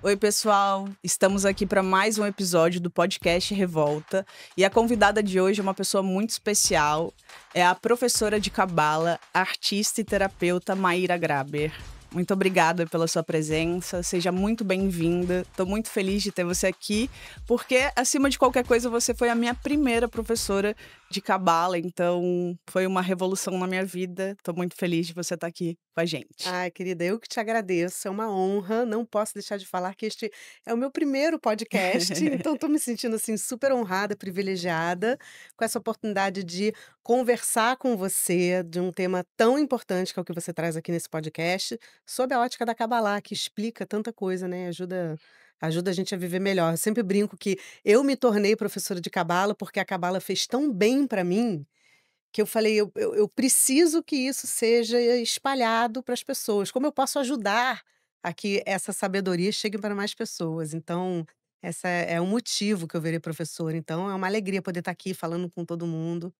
Oi, pessoal! Estamos aqui para mais um episódio do podcast Revolta. E a convidada de hoje é uma pessoa muito especial. É a professora de cabala, artista e terapeuta Maíra Graber. Muito obrigada pela sua presença, seja muito bem-vinda. Estou muito feliz de ter você aqui, porque, acima de qualquer coisa, você foi a minha primeira professora de cabala, então foi uma revolução na minha vida. Estou muito feliz de você estar aqui com a gente. Ai, querida, eu que te agradeço, é uma honra, não posso deixar de falar que este é o meu primeiro podcast, então estou me sentindo, assim, super honrada, privilegiada, com essa oportunidade de conversar com você de um tema tão importante que é o que você traz aqui nesse podcast, sob a ótica da Kabbalah, que explica tanta coisa, né, ajuda a gente a viver melhor. Eu sempre brinco que eu me tornei professora de Kabbalah, porque a Kabbalah fez tão bem para mim, que eu falei: "Eu preciso que isso seja espalhado para as pessoas. Como eu posso ajudar a que essa sabedoria chegue para mais pessoas?". Então, essa é o motivo que eu virei professora. Então é uma alegria poder estar aqui falando com todo mundo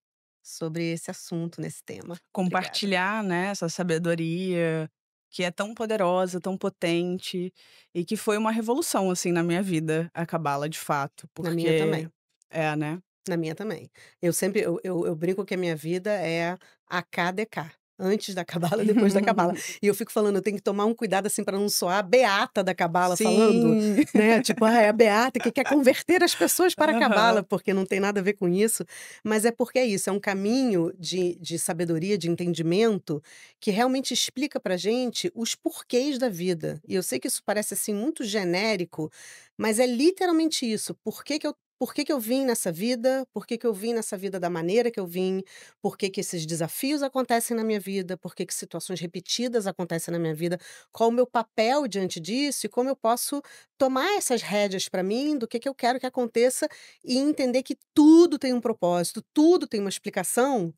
sobre esse assunto, nesse tema. Obrigada. Compartilhar, né, essa sabedoria que é tão poderosa, tão potente e que foi uma revolução, assim, na minha vida, a cabala de fato, Na minha porque também. é, né? Na minha também. Eu brinco que a minha vida é AKDK, antes da cabala, depois da cabala. E eu fico falando, eu tenho que tomar um cuidado, assim, para não soar a beata da cabala falando, Sim. né, tipo: "Ah, é a beata que quer converter as pessoas para a cabala", Aham. porque não tem nada a ver com isso, mas é porque é isso, é um caminho de sabedoria, de entendimento, que realmente explica pra gente os porquês da vida. E eu sei que isso parece, assim, muito genérico, mas é literalmente isso, por que que eu vim nessa vida? Por que que eu vim nessa vida da maneira que eu vim? Por que que esses desafios acontecem na minha vida? Por que que situações repetidas acontecem na minha vida? Qual o meu papel diante disso e como eu posso tomar essas rédeas para mim do que eu quero que aconteça e entender que tudo tem um propósito, tudo tem uma explicação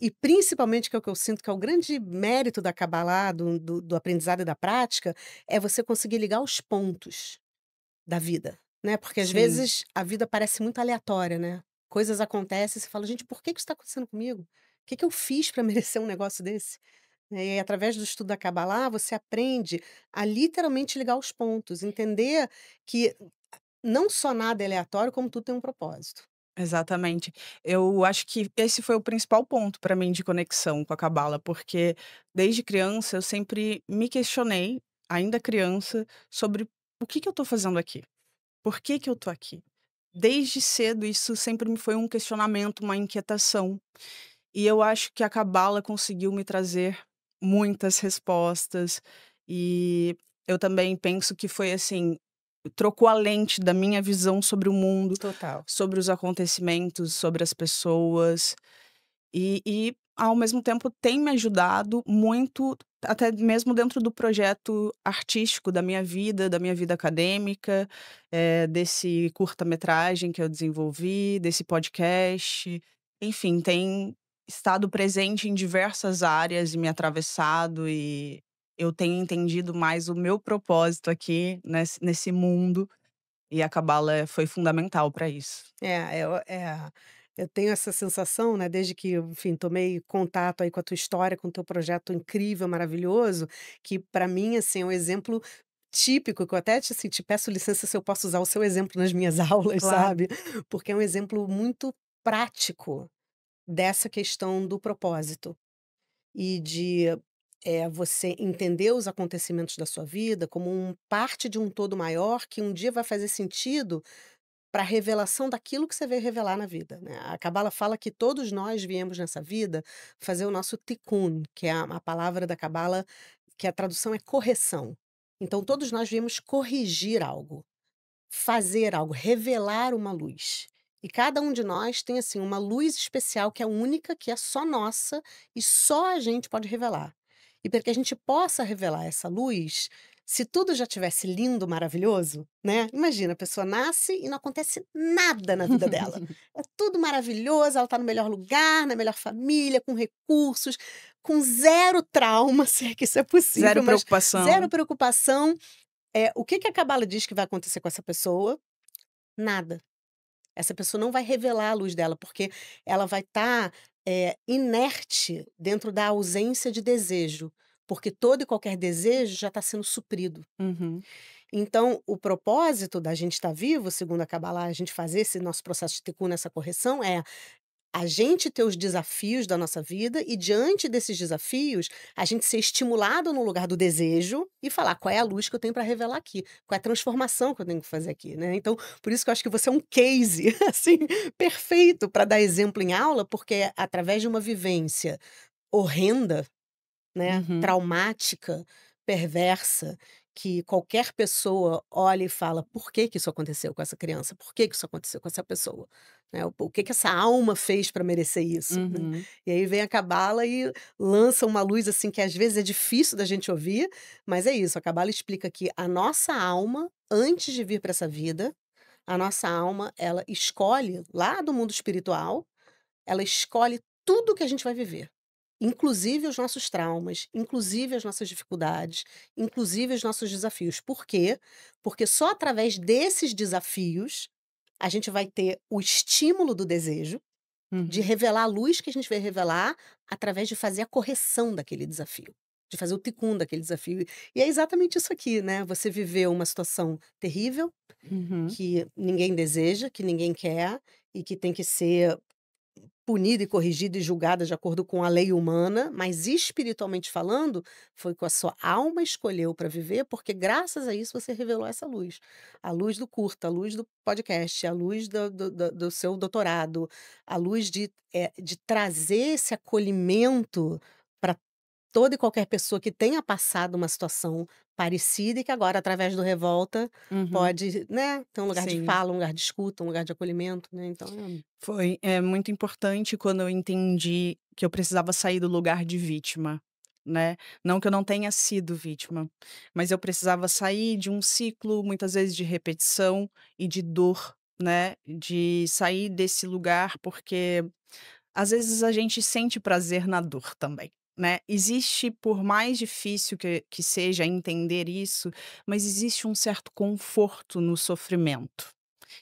e principalmente, que é o que eu sinto que é o grande mérito da Kabbalah, do aprendizado e da prática, é você conseguir ligar os pontos da vida, né, porque às Sim. vezes a vida parece muito aleatória, né. Coisas acontecem e você fala: "Gente, por que que isso está acontecendo comigo? O que que eu fiz para merecer um negócio desse?". E aí, através do estudo da Kabbalah, você aprende a literalmente ligar os pontos, entender que não só nada é aleatório, como tudo tem um propósito. Exatamente. Eu acho que esse foi o principal ponto para mim de conexão com a cabala, porque desde criança eu sempre me questionei, ainda criança, sobre o que eu tô fazendo aqui? Por que eu tô aqui? Desde cedo isso sempre me foi um questionamento, uma inquietação. E eu acho que a cabala conseguiu me trazer muitas respostas, e eu também penso que foi assim, trocou a lente da minha visão sobre o mundo, Total. sobre os acontecimentos, sobre as pessoas, e ao mesmo tempo tem me ajudado muito, até mesmo dentro do projeto artístico da minha vida acadêmica, desse curta-metragem que eu desenvolvi, desse podcast, enfim, tem estado presente em diversas áreas e me atravessado, e eu tenho entendido mais o meu propósito aqui nesse mundo, e a cabala foi fundamental para isso. Eu tenho essa sensação, né, desde que eu, enfim, tomei contato aí com a tua história, com o teu projeto incrível, maravilhoso, que para mim, assim, é um exemplo típico, que eu até te peço licença se eu posso usar o seu exemplo nas minhas aulas, Claro. sabe, porque é um exemplo muito prático dessa questão do propósito. E de, você entender os acontecimentos da sua vida como parte de um todo maior que um dia vai fazer sentido para a revelação daquilo que você veio revelar na vida, né. A Cabala fala que todos nós viemos nessa vida fazer o nosso tikkun, que é a palavra da Cabala, que a tradução é correção. Então todos nós viemos corrigir algo, fazer algo, revelar uma luz. E cada um de nós tem, assim, uma luz especial que é única, que é só nossa e só a gente pode revelar. E para que a gente possa revelar essa luz, se tudo já tivesse lindo, maravilhoso, né, imagina, a pessoa nasce e não acontece nada na vida dela. É tudo maravilhoso, ela está no melhor lugar, na melhor família, com recursos, com zero trauma, se é que isso é Zero possível, mas zero preocupação. preocupação. O que que a cabala diz que vai acontecer com essa pessoa? Nada. Essa pessoa não vai revelar a luz dela, porque ela vai estar, inerte dentro da ausência de desejo, porque todo e qualquer desejo já está sendo suprido. Uhum. Então, o propósito da gente estar vivo, segundo a Kabbalah, a gente fazer esse nosso processo de tikkun, essa correção, é a gente ter os desafios da nossa vida e, diante desses desafios, a gente ser estimulado no lugar do desejo e falar: "Qual é a luz que eu tenho para revelar aqui? Qual é a transformação que eu tenho que fazer aqui?", né. Então, por isso que eu acho que você é um case, assim, perfeito para dar exemplo em aula, porque é através de uma vivência horrenda, né, Uhum, traumática, perversa, que qualquer pessoa olha e fala: "Por que que isso aconteceu com essa criança? Por que que isso aconteceu com essa pessoa?", né, o que que essa alma fez para merecer isso, né. uhum, E aí vem a cabala e lança uma luz, assim, que às vezes é difícil da gente ouvir, mas é isso, a cabala explica que a nossa alma, antes de vir para essa vida, a nossa alma, ela escolhe, lá do mundo espiritual, ela escolhe tudo que a gente vai viver. Inclusive os nossos traumas, inclusive as nossas dificuldades, inclusive os nossos desafios. Por quê? Porque só através desses desafios a gente vai ter o estímulo do desejo de uhum. revelar a luz que a gente vai revelar através de fazer a correção daquele desafio, de fazer o tikkun daquele desafio. E é exatamente isso aqui, né? Você viveu uma situação terrível Uhum, que ninguém deseja, que ninguém quer e que tem que ser punida e corrigida e julgada de acordo com a lei humana, mas espiritualmente falando, foi o que a sua alma escolheu para viver, porque graças a isso você revelou essa luz. A luz do curta, a luz do podcast, a luz do seu doutorado, a luz de trazer esse acolhimento para toda e qualquer pessoa que tenha passado uma situação parecida e que agora, através do Revolta, uhum. pode, né, ter um lugar de Sim. fala, um lugar de escuta, um lugar de acolhimento, né, então Foi, muito importante quando eu entendi que eu precisava sair do lugar de vítima, né. Não que eu não tenha sido vítima, mas eu precisava sair de um ciclo, muitas vezes, de repetição e de dor, né, de sair desse lugar, porque às vezes a gente sente prazer na dor também, né. Existe, por mais difícil que seja entender isso, mas existe um certo conforto no sofrimento.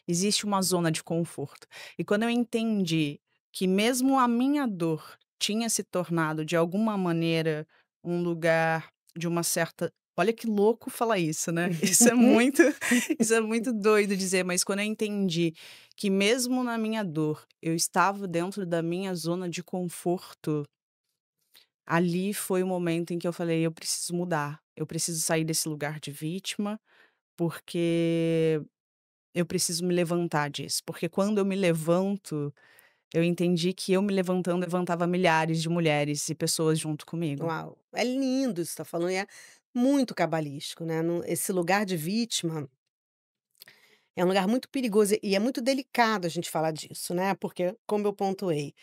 Existe uma zona de conforto. E quando eu entendi que mesmo a minha dor tinha se tornado, de alguma maneira, um lugar de uma certa, olha que louco falar isso, né. Isso é muito isso é muito doido dizer, mas quando eu entendi que mesmo na minha dor, eu estava dentro da minha zona de conforto, ali foi o momento em que eu falei: "Eu preciso mudar, eu preciso sair desse lugar de vítima, porque eu preciso me levantar disso", porque quando eu me levanto, eu entendi que eu me levantando, levantava milhares de mulheres e pessoas junto comigo. Uau, é lindo isso que você tá falando e é muito cabalístico, né, esse lugar de vítima é um lugar muito perigoso e é muito delicado a gente falar disso, né, porque, como eu pontuei,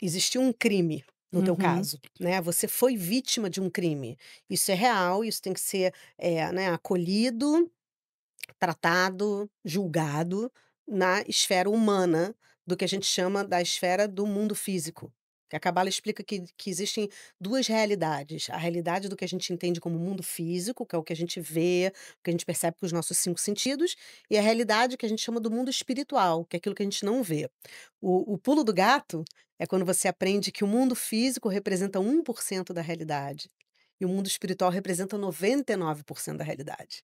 existiu um crime no teu Uhum, caso, né, você foi vítima de um crime. Isso é real, isso tem que ser, né, acolhido, tratado, julgado na esfera humana, do que a gente chama da esfera do mundo físico. Que a Cabala explica que existem 2 realidades: a realidade do que a gente entende como mundo físico, que é o que a gente vê, o que a gente percebe com os nossos 5 sentidos, e a realidade que a gente chama do mundo espiritual, que é aquilo que a gente não vê. O pulo do gato é quando você aprende que o mundo físico representa 1% da realidade, e o mundo espiritual representa 99% da realidade.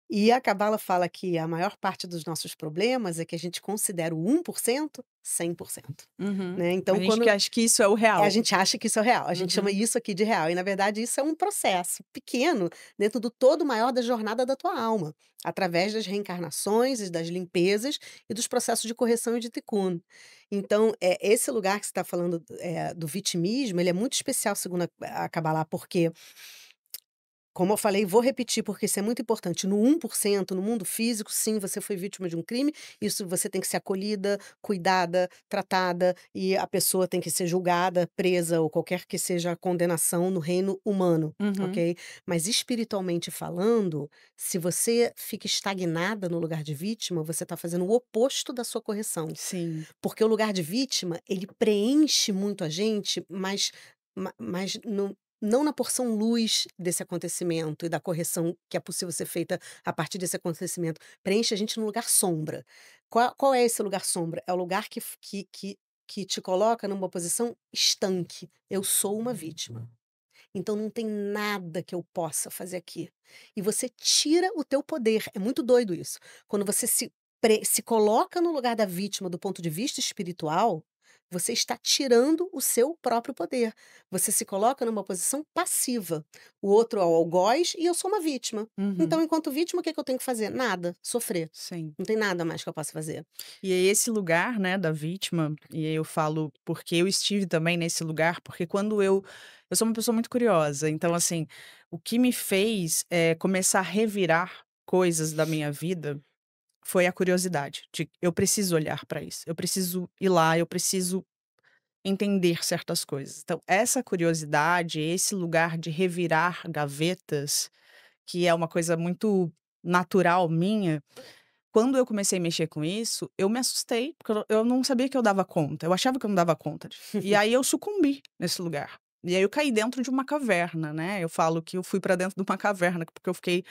E a cabala fala que a maior parte dos nossos problemas é que a gente considera o 1% 100%, uhum. né, A então gente que quando acha que isso é o a real. gente acha que isso é real, a gente chama Uhum, isso aqui de real e na verdade isso é um processo pequeno dentro do todo maior da jornada da tua alma, através das reencarnações e das limpezas e dos processos de correção e de tikkun. Então, esse lugar que você está falando, do vitimismo, ele é muito especial segundo a Kabbalah, porque como eu falei, vou repetir, porque isso é muito importante. No 1%, no mundo físico, sim, você foi vítima de um crime, isso você tem que ser acolhida, cuidada, tratada, e a pessoa tem que ser julgada, presa ou qualquer que seja a condenação no reino humano, uhum. ok? Mas espiritualmente falando, se você fica estagnada no lugar de vítima, você está fazendo o oposto da sua correção. Sim, Porque o lugar de vítima, ele preenche muito a gente, mas não na porção luz desse acontecimento e da correção que é possível ser feita a partir desse acontecimento. Preenche a gente no lugar sombra. Qual é esse lugar sombra? É o lugar que te coloca numa posição estanque. Eu sou uma vítima. então não tem nada que eu possa fazer aqui. E você tira o teu poder, é muito doido isso. Quando você se coloca no lugar da vítima do ponto de vista espiritual, você está tirando o seu próprio poder. Você se coloca numa posição passiva. O outro é o algoz e eu sou uma vítima. Então, Uhum. enquanto vítima, o que que eu tenho que fazer? Nada, sofrer. Sim. Não tem nada mais que eu possa fazer. E é esse lugar, né, da vítima, e aí eu falo porque eu estive também nesse lugar, porque quando eu sou uma pessoa muito curiosa, então assim, o que me fez, começar a revirar coisas da minha vida, foi a curiosidade de eu preciso olhar para isso, eu preciso ir lá, eu preciso entender certas coisas. Então essa curiosidade, esse lugar de revirar gavetas, que é uma coisa muito natural minha, quando eu comecei a mexer com isso, eu me assustei, porque eu não sabia que eu dava conta, eu achava que eu não dava conta e aí eu sucumbi nesse lugar. E aí eu caí dentro de uma caverna, né, eu falo que eu fui pra dentro de uma caverna, porque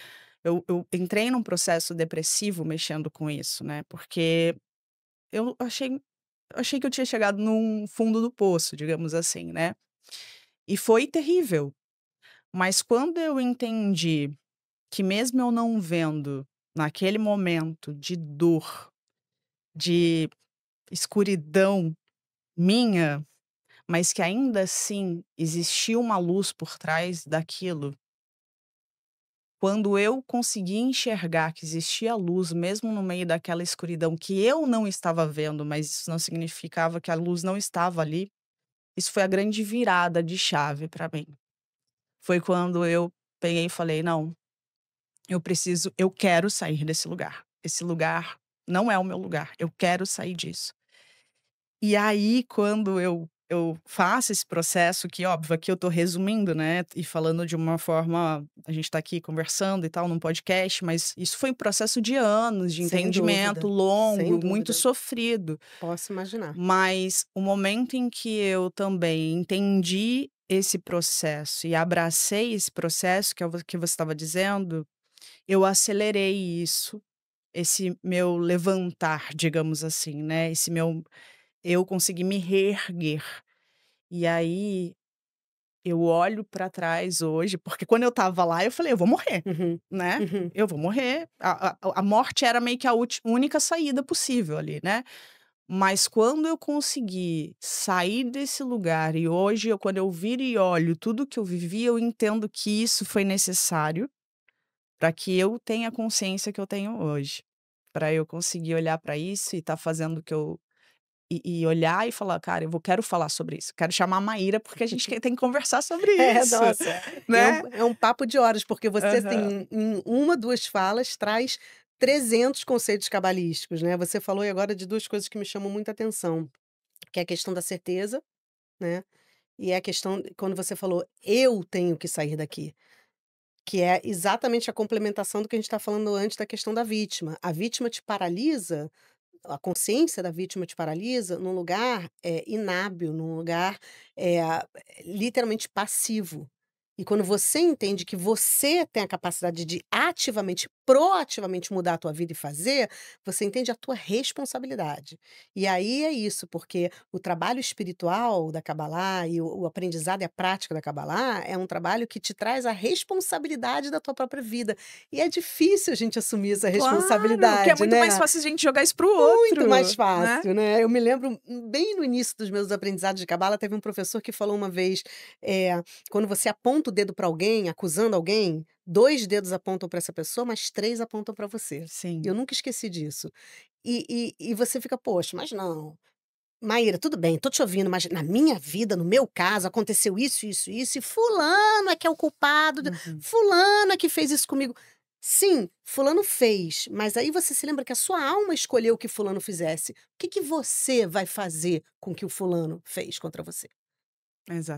eu entrei num processo depressivo mexendo com isso, né, porque eu achei que eu tinha chegado num fundo do poço, digamos assim, né. E foi terrível, mas quando eu entendi que mesmo eu não vendo, naquele momento de dor, de escuridão minha, mas que ainda assim existia uma luz por trás daquilo. Quando eu consegui enxergar que existia luz mesmo no meio daquela escuridão que eu não estava vendo, mas isso não significava que a luz não estava ali, isso foi a grande virada de chave para mim. Foi quando eu peguei e falei: "Não, eu quero sair desse lugar. Esse lugar não é o meu lugar, eu quero sair disso". E aí, quando eu faço esse processo que, óbvio, aqui eu tô resumindo, né, e falando de uma forma a gente tá aqui conversando e tal, num podcast, mas isso foi um processo de anos de Sem entendimento dúvida, sem longo, muito dúvida. sofrido. Posso imaginar. Mas o momento em que eu também entendi esse processo e abracei esse processo que é o que você estava dizendo, eu acelerei isso, esse meu levantar, digamos assim, né, esse meu eu consegui me reerguer. E aí, eu olho pra trás hoje, porque quando eu estava lá eu falei: "Eu vou morrer", Uhum, né, uhum. eu vou morrer. A morte era meio que a única saída possível ali, né. Mas quando eu consegui sair desse lugar e hoje quando eu viro e olho tudo que eu vivi, eu entendo que isso foi necessário para que eu tenha a consciência que eu tenho hoje. Para eu conseguir olhar para isso e estar fazendo o que eu e olhar e falar: "Cara, quero falar sobre isso, quero chamar a Maíra, porque a gente tem que conversar sobre É, isso", nossa, né. é um papo de horas, porque você, Aham. assim, em 1, 2 falas, traz 300 conceitos cabalísticos, né. Você falou aí agora de 2 coisas que me chamam muita atenção, que é a questão da certeza, né, e é a questão quando você falou: "Eu tenho que sair daqui", que é exatamente a complementação do que a gente está falando antes da questão da vítima. A vítima te paralisa, a consciência da vítima te paralisa num lugar, inábil, num lugar, literalmente passivo. E quando você entende que você tem a capacidade de ativamente, proativamente mudar a tua vida e fazer, você entende a tua responsabilidade. E aí é isso, porque o trabalho espiritual da Kabbalah e o aprendizado e a prática da Kabbalah é um trabalho que te traz a responsabilidade da tua própria vida. E é difícil a gente assumir essa Claro, que é responsabilidade, muito mais né? fácil a gente jogar isso para o Muito mais outro, né. fácil, né. Eu me lembro, bem no início dos meus aprendizados de cabala, teve um professor que falou uma vez, quando você aponta o dedo para alguém, acusando alguém, 2 dedos apontam para essa pessoa, mas 3 apontam para você. Sim. Eu nunca esqueci disso. E você fica: "Poxa, mas não, Maíra, tudo bem, tô te ouvindo, mas na minha vida, no meu caso, aconteceu isso, isso, isso, e fulano é que é o culpado, Uhum. fulano é que fez isso comigo. Sim, fulano fez, mas aí você se lembra que a sua alma escolheu que fulano fizesse. O que que você vai fazer com o que o fulano fez contra você?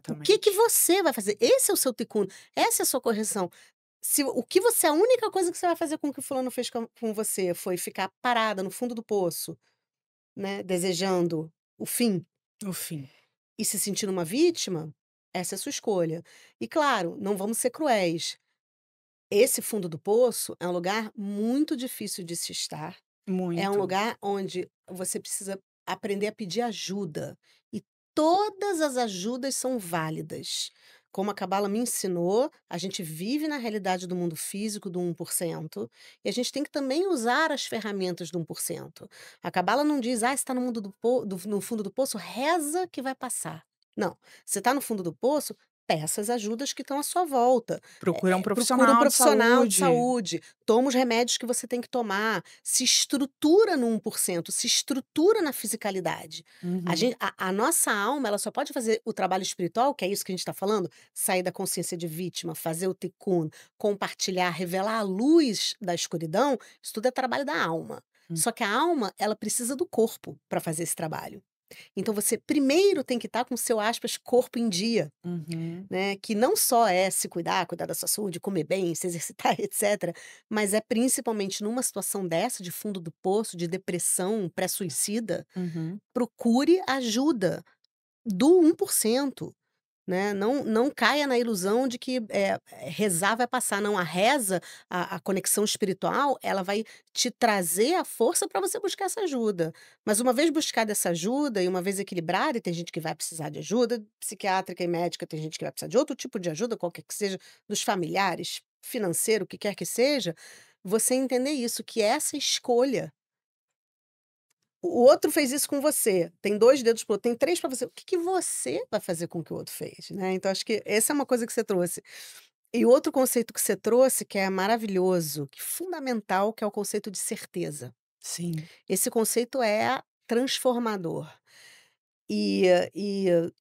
O que que Exatamente. você vai fazer? Esse é o seu tikkun, essa é a sua correção. Se o que você a única coisa que você vai fazer com o que o fulano fez com você foi ficar parada no fundo do poço, né, desejando o fim, O fim. e se sentindo uma vítima, essa é a sua escolha. E claro, não vamos ser cruéis. Esse fundo do poço é um lugar muito difícil de se estar. É um Muito. lugar onde você precisa aprender a pedir ajuda. E todas as ajudas são válidas. como a Cabala me ensinou, a gente vive na realidade do mundo físico do 1%, e a gente tem que também usar as ferramentas do 1%. A Cabala não diz: "Ah, você está no mundo no fundo do poço, reza que vai passar". Não, você está no fundo do poço, peça as ajudas que estão à sua volta. Procura um Procura um profissional de profissional de saúde. saúde, toma os remédios que você tem que tomar, se estrutura no 1%, se estrutura na fisicalidade. Uhum, A nossa alma, ela só pode fazer o trabalho espiritual, que é isso que a gente está falando, sair da consciência de vítima, fazer o tikkun, compartilhar, revelar a luz da escuridão, isso tudo é trabalho da alma. hum, Só que a alma, ela precisa do corpo para fazer esse trabalho. Então você primeiro tem que estar com o seu, aspas, corpo em dia, uhum, né, que não só é se cuidar, cuidar da sua saúde, comer bem, se exercitar, etc., mas é principalmente numa situação dessa, de fundo do poço, de depressão pré-suicida, uhum. procure ajuda do 1%. Né, não caia na ilusão de que, rezar vai passar, não, a reza, a conexão espiritual, ela vai te trazer a força para você buscar essa ajuda. Mas uma vez buscada essa ajuda e uma vez equilibrada, e tem gente que vai precisar de ajuda psiquiátrica e médica, tem gente que vai precisar de outro tipo de ajuda, qualquer que seja, dos familiares, financeiro, o que quer que seja, você entender isso, que essa escolha o outro fez isso com você, tem 2 dedos para o outro, tem 3 para você, o que que você vai fazer com o que o outro fez, né, então acho que essa é uma coisa que você trouxe. E outro conceito que você trouxe, que é maravilhoso, que é fundamental, que é o conceito de certeza. Sim. Esse conceito é transformador. E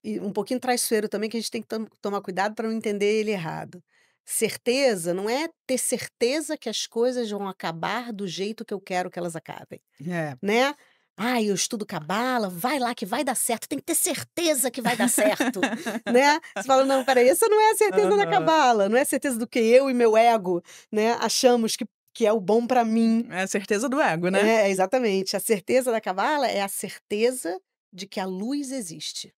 e um pouquinho traiçoeiro também, que a gente tem que tomar cuidado para não entender ele errado. Certeza não é ter certeza que as coisas vão acabar do jeito que eu quero que elas acabem. É. Né. "Ai, eu estudo cabala, vai lá que vai dar certo, tem que ter certeza que vai dar certo", né. Você fala: "Não, espera aí, essa não é a certeza da Aham. cabala, não é a certeza do que eu e meu ego, né, achamos que é o bom para mim". É a certeza do ego, né? Exatamente. A certeza da cabala é a certeza de que a luz existe.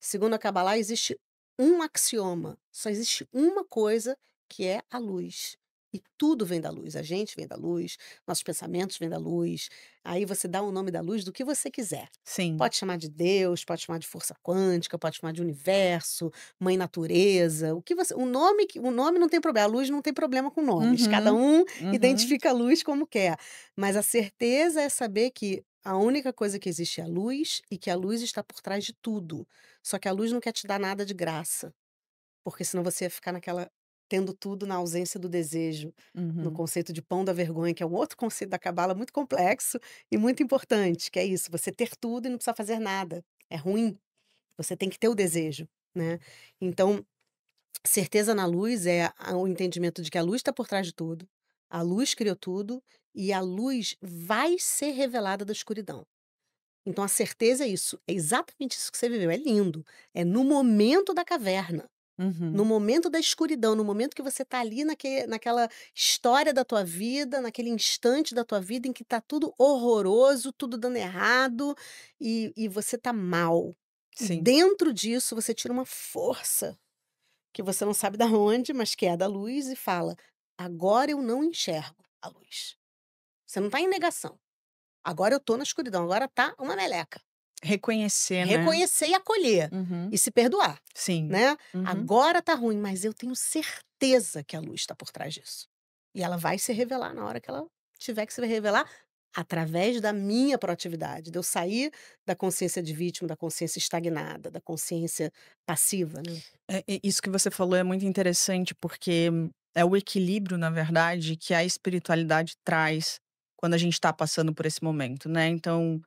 Segundo a Kabbalah, existe um axioma, só existe uma coisa que é a luz. E tudo vem da luz, a gente vem da luz, nossos pensamentos vêm da luz. Aí você dá o nome da luz do que você quiser. Sim. Pode chamar de Deus, pode chamar de força quântica, pode chamar de universo, mãe natureza, o que você, o nome não tem problema, a luz não tem problema com nomes. Cada Uhum, um uhum. identifica a luz como quer. Mas a certeza é saber que a única coisa que existe é a luz e que a luz está por trás de tudo. Só que a luz não quer te dar nada de graça, porque senão você ia ficar naquela tendo tudo na ausência do desejo, no Uhum. conceito de pão da vergonha, que é um outro conceito da cabala muito complexo e muito importante, que é isso, você ter tudo e não precisar fazer nada. É ruim, você tem que ter o desejo, né. Então, certeza na luz é o entendimento de que a luz está por trás de tudo, a luz criou tudo e a luz vai ser revelada da escuridão. Então a certeza é isso, é exatamente isso que você viveu, é lindo. É no momento da caverna, no Uhum. momento da escuridão, no momento que você está ali naquela história da tua vida, naquele instante da tua vida em que está tudo horroroso, tudo dando errado, e você está mal. E Sim. dentro disso você tira uma força, que você não sabe da onde, mas que é da luz e fala: "Agora eu não enxergo a luz". Você não está em negação, agora eu estou na escuridão, agora tá uma meleca. Reconhecer, né? Reconhecer e acolher, Uhum. e se perdoar, Sim. né. Uhum. Agora tá ruim, mas eu tenho certeza que a luz está por trás disso. E ela vai se revelar na hora que ela tiver que se revelar, através da minha proatividade, de eu sair da consciência de vítima, da consciência estagnada, da consciência passiva, né. Isso que você falou é muito interessante, porque é o equilíbrio, na verdade, que a espiritualidade traz quando a gente está passando por esse momento, né. Então,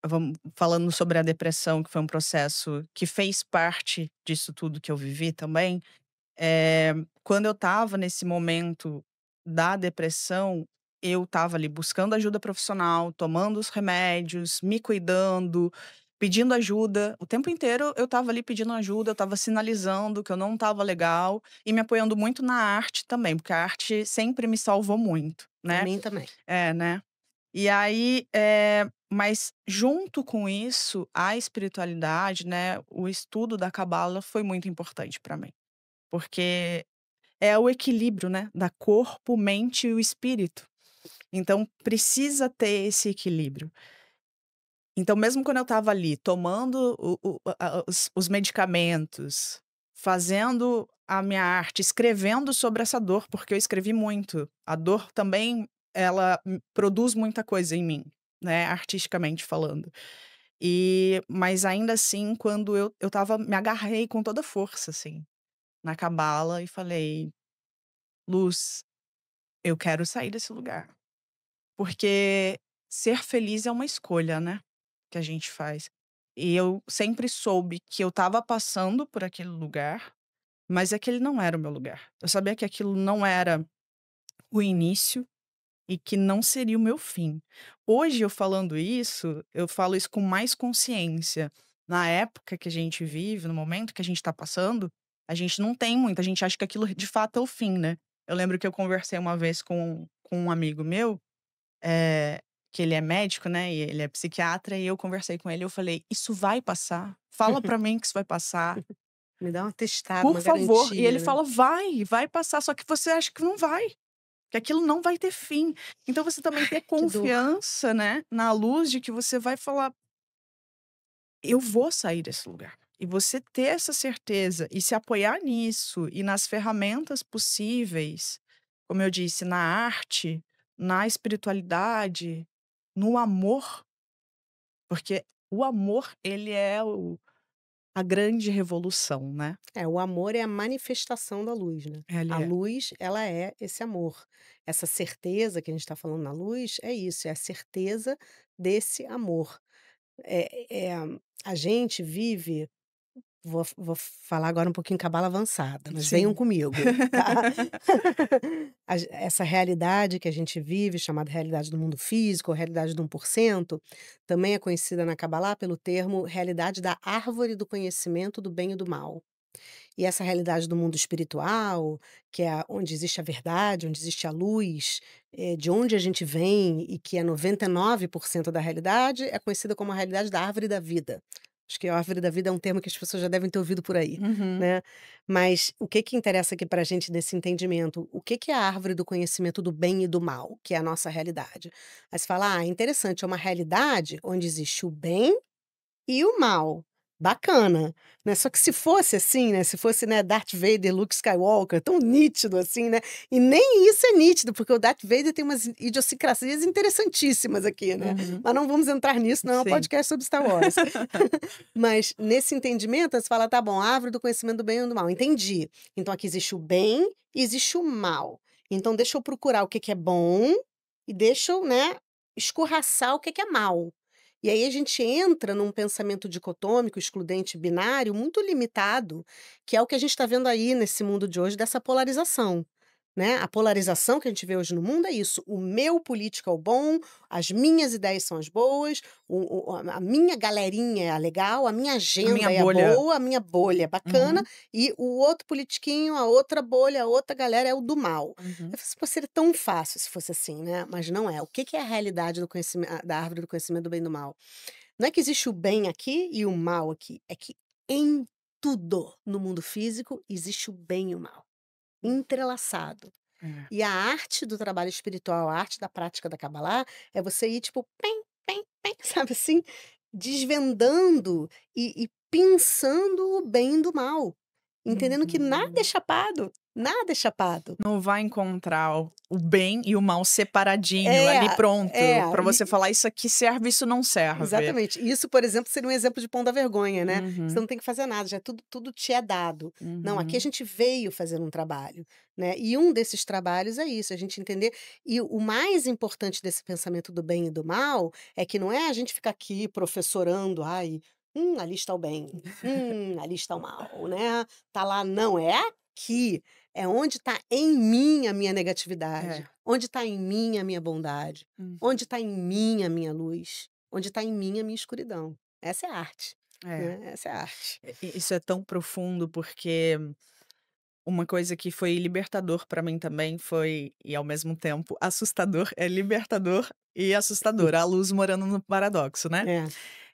vamos falando sobre a depressão, que foi um processo que fez parte disso tudo que eu vivi também. Quando eu estava nesse momento da depressão, eu estava ali buscando ajuda profissional, tomando os remédios, me cuidando, pedindo ajuda. O tempo inteiro eu estava ali pedindo ajuda, eu estava sinalizando que eu não estava legal e me apoiando muito na arte também, porque a arte sempre me salvou muito, A né. mim também. É, né. E aí, mas junto com isso, a espiritualidade, né, o estudo da cabala foi muito importante para mim, porque é o equilíbrio, né, da corpo, mente e o espírito. Então precisa ter esse equilíbrio. Então mesmo quando eu estava ali tomando os medicamentos, fazendo a minha arte, escrevendo sobre essa dor, porque eu escrevi muito. A dor também, ela produz muita coisa em mim, né, artisticamente falando. Mas ainda assim, quando eu estava me agarrei com toda a força, assim, na cabala e falei: "Luz, eu quero sair desse lugar". Porque ser feliz é uma escolha, né, que a gente faz. E eu sempre soube que eu estava passando por aquele lugar, mas aquele não era o meu lugar. Eu sabia que aquilo não era o início e que não seria o meu fim. Hoje eu falando isso, eu falo isso com mais consciência. Na época que a gente vive, no momento que a gente tá passando, a gente não tem muito, a gente acha que aquilo de fato é o fim, né. Eu lembro que eu conversei uma vez com um amigo meu, eh, que ele é médico, né, e ele é psiquiatra, e eu conversei com ele, eu falei: "Isso vai passar, fala pra mim que isso vai passar, Me dá um atestado, por uma favor". E ele garantia, né. fala: vai passar", só que você acha que não vai. Que aquilo não vai ter fim. Então você também ter Que dor. confiança, né, na luz de que você vai falar: "Eu vou sair desse lugar". E você ter essa certeza e se apoiar nisso e nas ferramentas possíveis, como eu disse, na arte, na espiritualidade, no amor, porque o amor ele é a grande revolução, né. É, o amor é a manifestação da luz, né. Ele A é. luz, ela é esse amor. Essa certeza que a gente está falando na luz, é isso, é a certeza desse amor. A gente vive vou falar agora um pouquinho cabala avançada, mas venham Sim. comigo, tá. Essa realidade que a gente vive, chamada realidade do mundo físico ou realidade do 1%, também é conhecida na Cabalá pelo termo realidade da árvore do conhecimento do bem e do mal. E essa realidade do mundo espiritual, que é onde existe a verdade, onde existe a luz, de onde a gente vem e que é 99% da realidade, é conhecida como a realidade da árvore da vida. Acho que a árvore da vida é um termo que as pessoas já devem ter ouvido por aí, Uhum. né. Mas o que que interessa aqui para a gente nesse entendimento? O que que é a árvore do conhecimento do bem e do mal, que é a nossa realidade? Aí você fala: "Ah, interessante, é uma realidade onde existe o bem e o mal, bacana, né, só que se fosse assim, né, se fosse, né, Darth Vader, Luke Skywalker, tão nítido assim, né, e nem isso é nítido, porque o Darth Vader tem umas idiosincrasias interessantíssimas aqui, né, Uhum. mas não vamos entrar nisso, não é um Sim. podcast sobre Star Wars. Mas nesse entendimento, você fala: "Tá bom, árvore do conhecimento do bem e do mal", entendi. Então aqui existe o bem e existe o mal. Então deixa eu procurar o que que é bom e deixa eu, né, escorraçar o que que é mal. E aí a gente entra num pensamento dicotômico, excludente, binário, muito limitado, que é o que a gente está vendo aí nesse mundo de hoje dessa polarização, né. A polarização que a gente vê hoje no mundo é isso: o meu político é o bom, as minhas ideias são as boas, a minha galerinha é a legal, a minha A minha agenda é a bolha. boa, a minha bolha é bacana, Uhum. e o outro politiquinho, a outra bolha, a outra galera é o do mal. Uhum. Eu falei assim: "Pô, seria tão fácil se fosse assim, né", mas não é. O que que é a realidade do conhecimento da árvore do conhecimento do bem e do mal? Não é que existe o bem aqui e o mal aqui, é que em tudo no mundo físico existe o bem e o mal, entrelaçado. É. E a arte do trabalho espiritual, a arte da prática da Kabbalah, é você ir tipo pem, pem, pem, sabe assim? Desvendando e pensando o bem do mal, entendendo que Uhum. nada é chapado. Não vai encontrar o bem e o mal separadinho, ali É, pronto, pra você e falar: "Isso aqui serve, isso não serve". exatamente. Isso, por exemplo, seria um exemplo de pão da vergonha, né. Você Uhum, não tem que fazer nada, já tudo te é dado. Não, aqui a uhum. gente veio fazer um trabalho, né, e um desses trabalhos é isso, a gente entender e o mais importante desse pensamento do bem e do mal, é que não é a gente ficar aqui professorando: "Ai, ali está o bem, ali está o mal", né, tá lá não, é aqui, é onde está em mim a minha negatividade, É. onde está em mim a minha bondade. Uhum. Onde está em mim a minha luz? Onde está em mim a minha escuridão? Essa é a arte, É. né, essa é a arte. Isso é tão profundo, porque uma coisa que foi libertador pra mim também foi e ao mesmo tempo assustador, é libertador e assustador, a luz morando no paradoxo, né. É,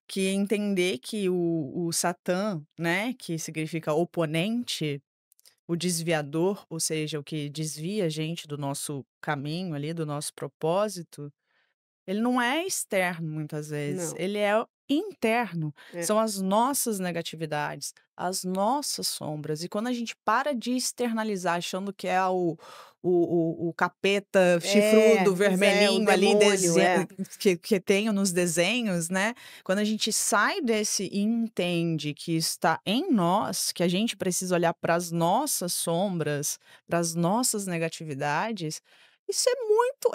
Que entender que o Satã, né, que significa oponente, o desviador, ou seja, o que desvia a gente do nosso caminho ali, do nosso propósito, ele não é externo muitas vezes, não. ele é interno, É. são as nossas negatividades, as nossas sombras. E quando a gente para de externalizar achando que é o capeta chifrudo, O vermelhinho ali, demônio, é. que tem nos desenhos, né? Quando a gente sai desse e entende que está em nós, que a gente precisa olhar para as nossas sombras, para as nossas negatividades, isso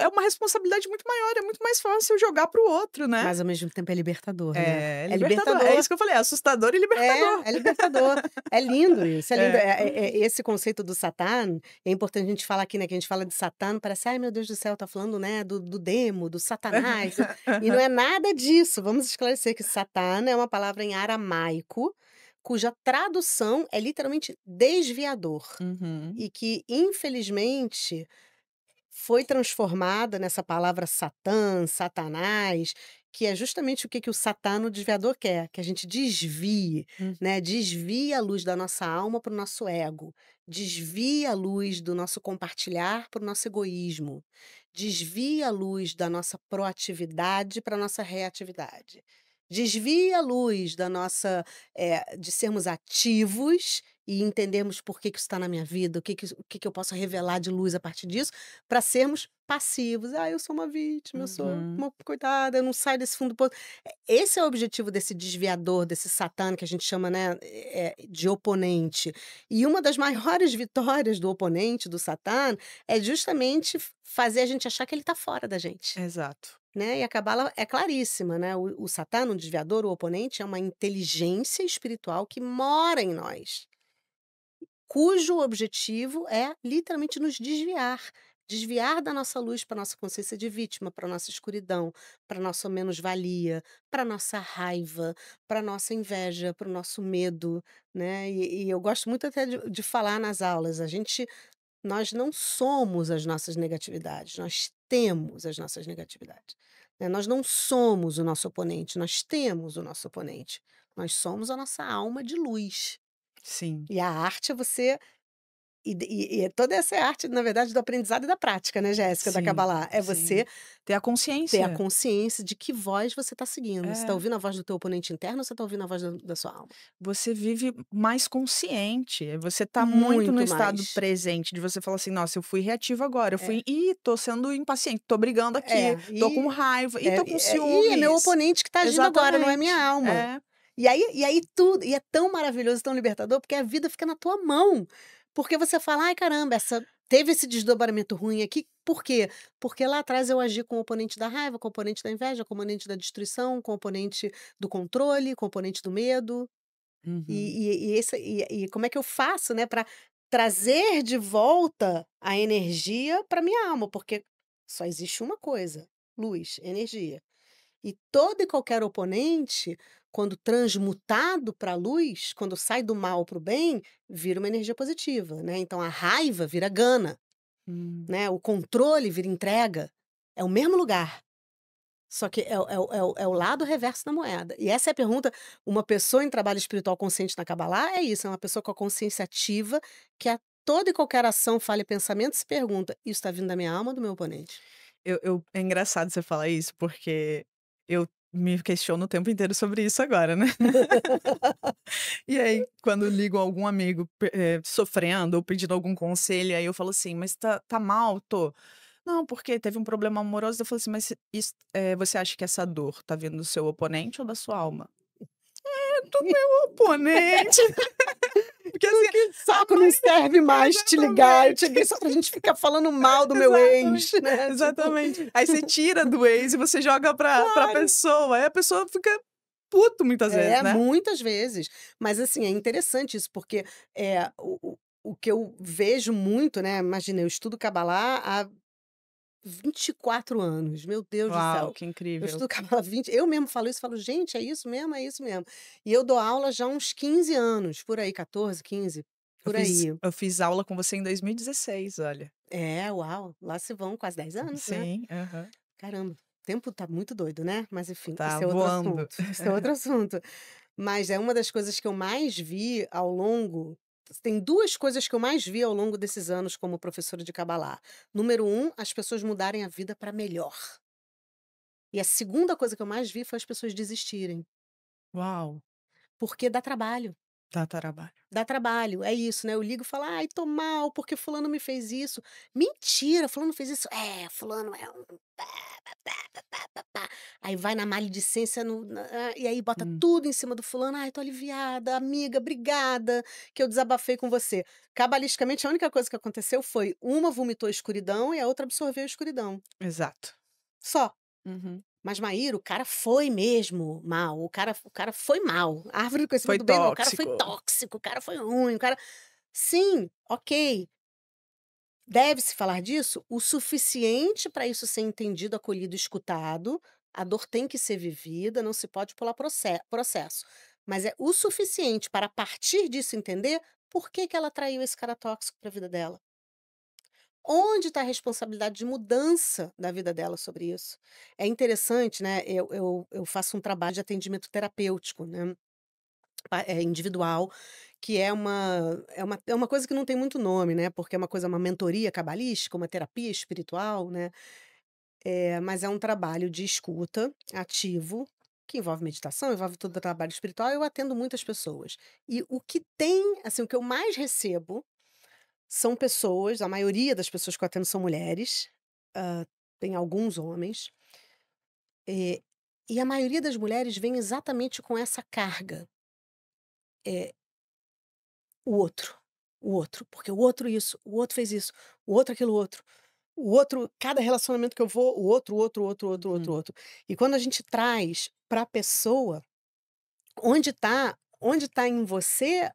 é uma responsabilidade muito maior, é muito mais fácil jogar para o outro, né? Mas ao mesmo tempo é libertador, né. É É libertador, é libertador. isso que eu falei, é assustador e libertador. É libertador. É lindo isso, é lindo. É. Esse conceito do Satã, é importante a gente falar aqui, né, que a gente fala de Satã, parece: "Ai, meu Deus do céu, tá falando, né, do demo, do Satanás", e não é nada disso. Vamos esclarecer que Satã é uma palavra em aramaico, cuja tradução é literalmente desviador, Uhum. e que infelizmente foi transformada nessa palavra Satã, Satanás, que é justamente o que o Satã, o desviador, quer, que a gente desvie, Hum. né, desvie a luz da nossa alma para o nosso ego, desvie a luz do nosso compartilhar para o nosso egoísmo, desvie a luz da nossa proatividade para a nossa reatividade, desvie a luz da nossa, de sermos ativos e entendermos por que que isso está na minha vida, o que que eu posso revelar de luz a partir disso, para sermos passivos. "Ah, eu sou uma vítima, eu sou Uhum. uma coitada, eu não saio desse fundo do poço". Esse é o objetivo desse desviador, desse Satã que a gente chama, né, de oponente. E uma das maiores vitórias do oponente, do Satã, é justamente fazer a gente achar que ele está fora da gente, Exato. né, e a cabala é claríssima, né, o Satã, o desviador, o oponente, é uma inteligência espiritual que mora em nós, cujo objetivo é literalmente nos desviar. Desviar da nossa luz para nossa consciência de vítima, para nossa escuridão, para nossa menos-valia, para nossa raiva, para nossa inveja, para o nosso medo, né. E eu gosto muito até de falar nas aulas, nós não somos as nossas negatividades, nós temos as nossas negatividades, né. Nós não somos o nosso oponente, nós temos o nosso oponente. Nós somos a nossa alma de luz. Sim, E a arte é você toda essa é arte, na verdade, do aprendizado e da prática, né, Jéssica, da sim, Kabbalah. É você sim. Ter a ter a consciência. consciência de que voz você está seguindo. Você está É. ouvindo a voz do teu oponente interno ou você está ouvindo a voz da sua alma? Você vive mais consciente, você tá muito no Muito estado mais. presente de você falar assim: "Nossa, eu fui reativa agora, eu É, fui ih, tô sendo impaciente, tô brigando aqui, é. tô com raiva, ih, tô com É meu ciúmes". oponente que está agindo agora, não é minha Exatamente. alma. É. E aí tudo e é tão maravilhoso, tão libertador, porque a vida fica na tua mão. Porque você fala: "Ai, caramba, essa teve esse desdobramento ruim aqui, por quê? Porque lá atrás eu agi com o oponente da raiva, com o oponente da inveja, com o oponente da destruição, com o oponente do controle, com o oponente do medo". Uhum. E como é que eu faço, né, para trazer de volta a energia para minha alma? Porque só existe uma coisa: luz, energia. E todo e qualquer oponente, quando transmutado para a luz, quando sai do mal para o bem, vira uma energia positiva, né. Então a raiva vira gana, Hum. né, o controle vira entrega. É o mesmo lugar, só que é o lado reverso da moeda. E essa é a pergunta, uma pessoa em trabalho espiritual consciente na Kabbalah é isso, é uma pessoa com a consciência ativa, que a toda e qualquer ação, fala e pensamento se pergunta: "Isso está vindo da minha alma ou do meu oponente?". Eu é engraçado você falar isso, porque eu me questiono o tempo inteiro sobre isso agora, né. E aí, quando ligo algum amigo sofrendo ou pedindo algum conselho, aí eu falo assim: "Mas tá mal?", "Tô". "Não, porque teve um problema amoroso", eu falo assim: "Mas isso você acha que essa dor tá vindo do seu oponente ou da sua alma?". "Do meu oponente", porque assim, Que a saco, não serve mais te ligar, eu te exatamente, liguei só pra gente ficar falando mal do meu ex, exatamente, né, tipo exatamente. Aí você tira do ex e você joga pra claro. pessoa, aí a pessoa fica puto muitas vezes, É, né. muitas vezes. Mas, assim, é interessante isso, porque, o que eu vejo muito, né, imagina, eu estudo Kabbalah há 24 anos, meu Deus do Uau, céu. que Eu incrível. estudo Kabbalah 20 eu mesmo falo isso, falo: "Gente, é isso mesmo, é isso mesmo". E eu dou aula já há uns 15 anos, por aí, 14, 15, Eu por fiz aí. eu fiz aula com você em 2016, olha. É, uau, lá se vão quase 10 anos, né. Sim, aham. Caramba, o tempo tá muito doido, né, mas enfim, Tá esse é outro voando. assunto, esse é outro assunto. Mas é uma das coisas que eu mais vi ao longo tem 2 coisas que eu mais vi ao longo desses anos como professora de Kabbalah. Número um, as pessoas mudarem a vida para melhor. E a segunda coisa que eu mais vi foi as pessoas desistirem. Uau, porque dá trabalho. dá trabalho. Dá trabalho, é isso, né, eu ligo e falo: "Ai, tô mal porque fulano me fez isso". "Mentira, fulano fez isso". "É, fulano é um pá, pá, pá, pá, pá, pá, pá". Aí vai na maledicência e aí bota Hum, tudo em cima do fulano: "Ai, tô aliviada, amiga, obrigada que eu desabafei com você". Cabalisticamente, a única coisa que aconteceu foi uma vomitou a escuridão e a outra absorveu a escuridão, exato. só. Uhum. Mas Maíra, o cara foi mesmo mal, o cara foi mal. A árvore do Foi conhecimento do bem não, o cara foi tóxico. tóxico, o cara foi ruim, o cara sim, ok. Deve-se falar disso o suficiente para isso ser entendido, acolhido, escutado. A dor tem que ser vivida, não se pode pular processo. Mas é o suficiente para, a partir disso, entender por que que ela atraiu esse cara tóxico para a vida dela. Onde está a responsabilidade de mudança da vida dela sobre isso? É interessante, né? Eu faço um trabalho de atendimento terapêutico, né? Individual, que é uma coisa que não tem muito nome, né, porque é uma mentoria cabalística, uma terapia espiritual, né, mas é um trabalho de escuta ativo, que envolve meditação, envolve todo o trabalho espiritual, eu atendo muitas pessoas. E o que tem assim, o que eu mais recebo são pessoas, a maioria das pessoas que eu atendo são mulheres, tem alguns homens, eh, e a maioria das mulheres vem exatamente com essa carga. Eh o outro, porque o outro isso, o outro fez isso, o outro aquilo outro, o outro cada relacionamento que eu vou, o outro, o outro, o outro, o outro, o outro, o Uhum. outro. E quando a gente traz para a pessoa onde tá em você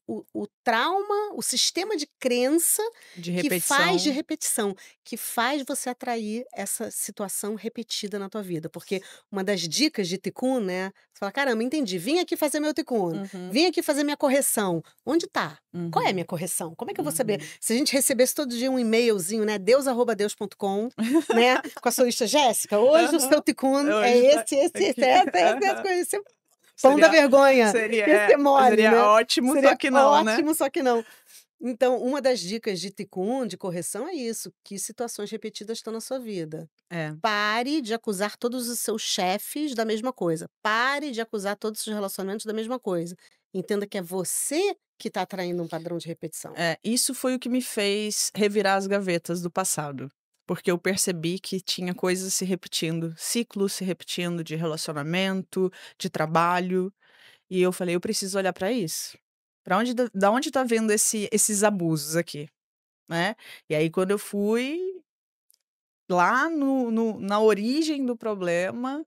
o trauma, o sistema de crença De que faz de repetição. repetição, que faz você atrair essa situação repetida na tua vida. Porque uma das dicas de Tikkun, né, você fala: "Caramba, entendi, vim aqui fazer meu Tikkun, Uhum, vim aqui fazer minha correção. Onde tá? Qual é a minha uhum, correção? Como é que eu vou saber?" uhum. Se a gente recebesse todo dia um e-mailzinho, né, deus@deus.com, né, com a solista Jéssica: "Hoje o seu Aham. Tikkun é Hoje tá esse, aqui. essa Aham. coisa", pão da Seria vergonha, seria ia ser mole, seria né. ótimo, só Seria que não, né. ótimo, só que não. Então, uma das dicas de Tikkun, de correção, é isso: que situações repetidas estão na sua vida. É, Pare de acusar todos os seus chefes da mesma coisa. Pare de acusar todos os seus relacionamentos da mesma coisa. Entenda que é você que está atraindo um padrão de repetição. isso foi o que me fez revirar as gavetas do passado, porque eu percebi que tinha coisas se repetindo, ciclos se repetindo de relacionamento, de trabalho, e eu falei: "Eu preciso olhar pra isso. Pra onde da onde tá vindo esses abusos aqui?", né. E aí quando eu fui lá no na origem do problema,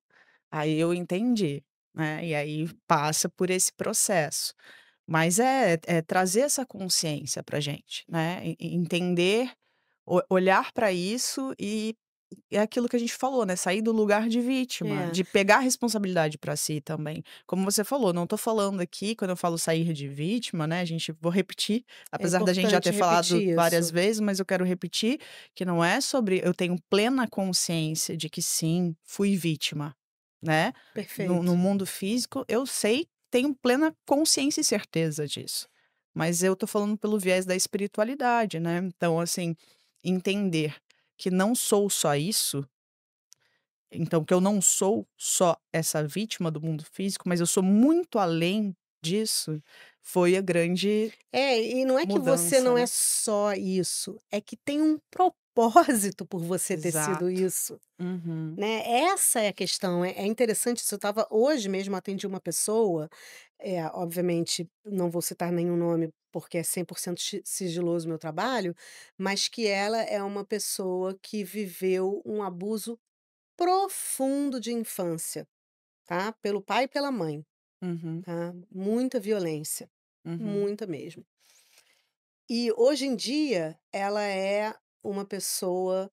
aí eu entendi, né, e aí passa por esse processo. Mas é trazer essa consciência pra gente, né, entender, olhar para isso e é aquilo que a gente falou, né, sair do lugar de vítima, É, de pegar a responsabilidade para si também. Como você falou, não tô falando aqui, quando eu falo sair de vítima, né, a gente vou repetir, é apesar da gente já ter importante falado repetir várias isso. vezes, mas eu quero repetir, que não é sobre eu tenho plena consciência de que sim, fui vítima, né. No Perfeito. mundo físico, eu sei, tenho plena consciência e certeza disso. Mas eu tô falando pelo viés da espiritualidade, né. Então, assim, entender que não sou só isso, então que eu não sou só essa vítima do mundo físico, mas eu sou muito além disso, foi a grande É, e não é que você mudança, não é né. só isso, é que tem um propósito por você ter sido Exato. isso. Uhum, Né, essa é a questão, é interessante isso, eu estava hoje mesmo atendi uma pessoa, obviamente não vou citar nenhum nome, porque é 100% sigiloso o meu trabalho, mas que ela é uma pessoa que viveu um abuso profundo de infância, tá, pelo pai e pela mãe, uhum, tá, muita violência, uhum, muita mesmo. E hoje em dia ela é uma pessoa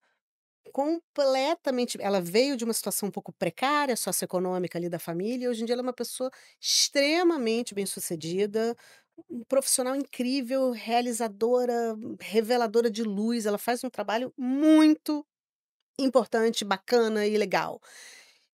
completamente, ela veio de uma situação um pouco precária, socioeconômica ali da família, e hoje em dia ela é uma pessoa extremamente bem-sucedida, um profissional incrível, realizadora, reveladora de luz, ela faz um trabalho muito importante, bacana e legal.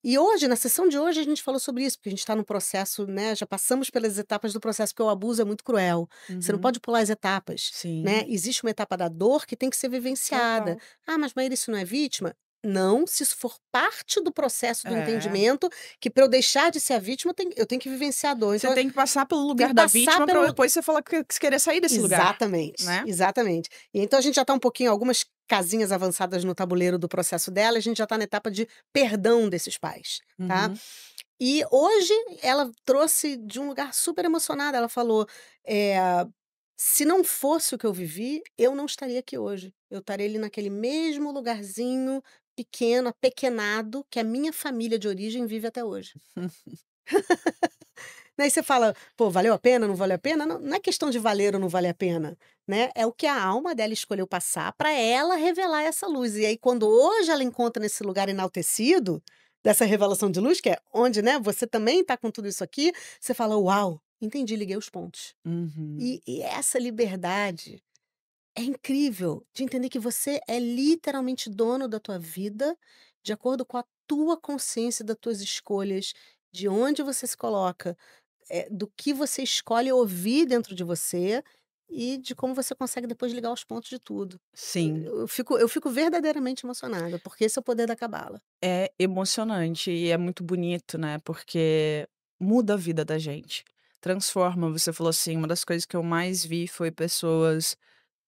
E hoje, na sessão de hoje, a gente falou sobre isso, porque a gente está no processo, né, já passamos pelas etapas do processo, porque o abuso é muito cruel. Você não uhum. pode pular as etapas, né? Sim, Existe uma etapa da dor que tem que ser vivenciada. total. "Ah, mas Maíra, isso não é vítima?" Não, se isso for parte do processo do É. entendimento, que para eu deixar de ser a vítima, eu tenho que vivenciar a dor. Você Então, tem que passar pelo tem lugar que da passar vítima pra pelo depois você falar que querer sair desse lugar, exatamente, né. exatamente. E então a gente já está um pouquinho algumas casinhas avançadas no tabuleiro do processo dela, a gente já está na etapa de perdão desses pais, tá. Uhum. E hoje ela trouxe de um lugar super emocionada, ela falou, eh, "Se não fosse o que eu vivi, eu não estaria aqui hoje. Eu estaria ali naquele mesmo lugarzinho pequeno, apequenado, que a minha família de origem vive até hoje". Daí você fala: "Pô, valeu a pena, não valeu a pena?" Não, não é questão de valer ou não valer a pena, né, é o que a alma dela escolheu passar para ela revelar essa luz. E aí quando hoje ela encontra nesse lugar enaltecido, dessa revelação de luz, que é onde, né, você também está com tudo isso aqui, você fala: "Uau, entendi, liguei os pontos". Uhum. E essa liberdade é incrível, de entender que você é literalmente dono da tua vida, de acordo com a tua consciência das tuas escolhas, de onde você se coloca, do que você escolhe ouvir dentro de você e de como você consegue depois ligar os pontos de tudo. Sim. Eu fico verdadeiramente emocionada, porque esse é o poder da cabala. É emocionante e é muito bonito, né, porque muda a vida da gente, transforma. Você falou assim, uma das coisas que eu mais vi foi pessoas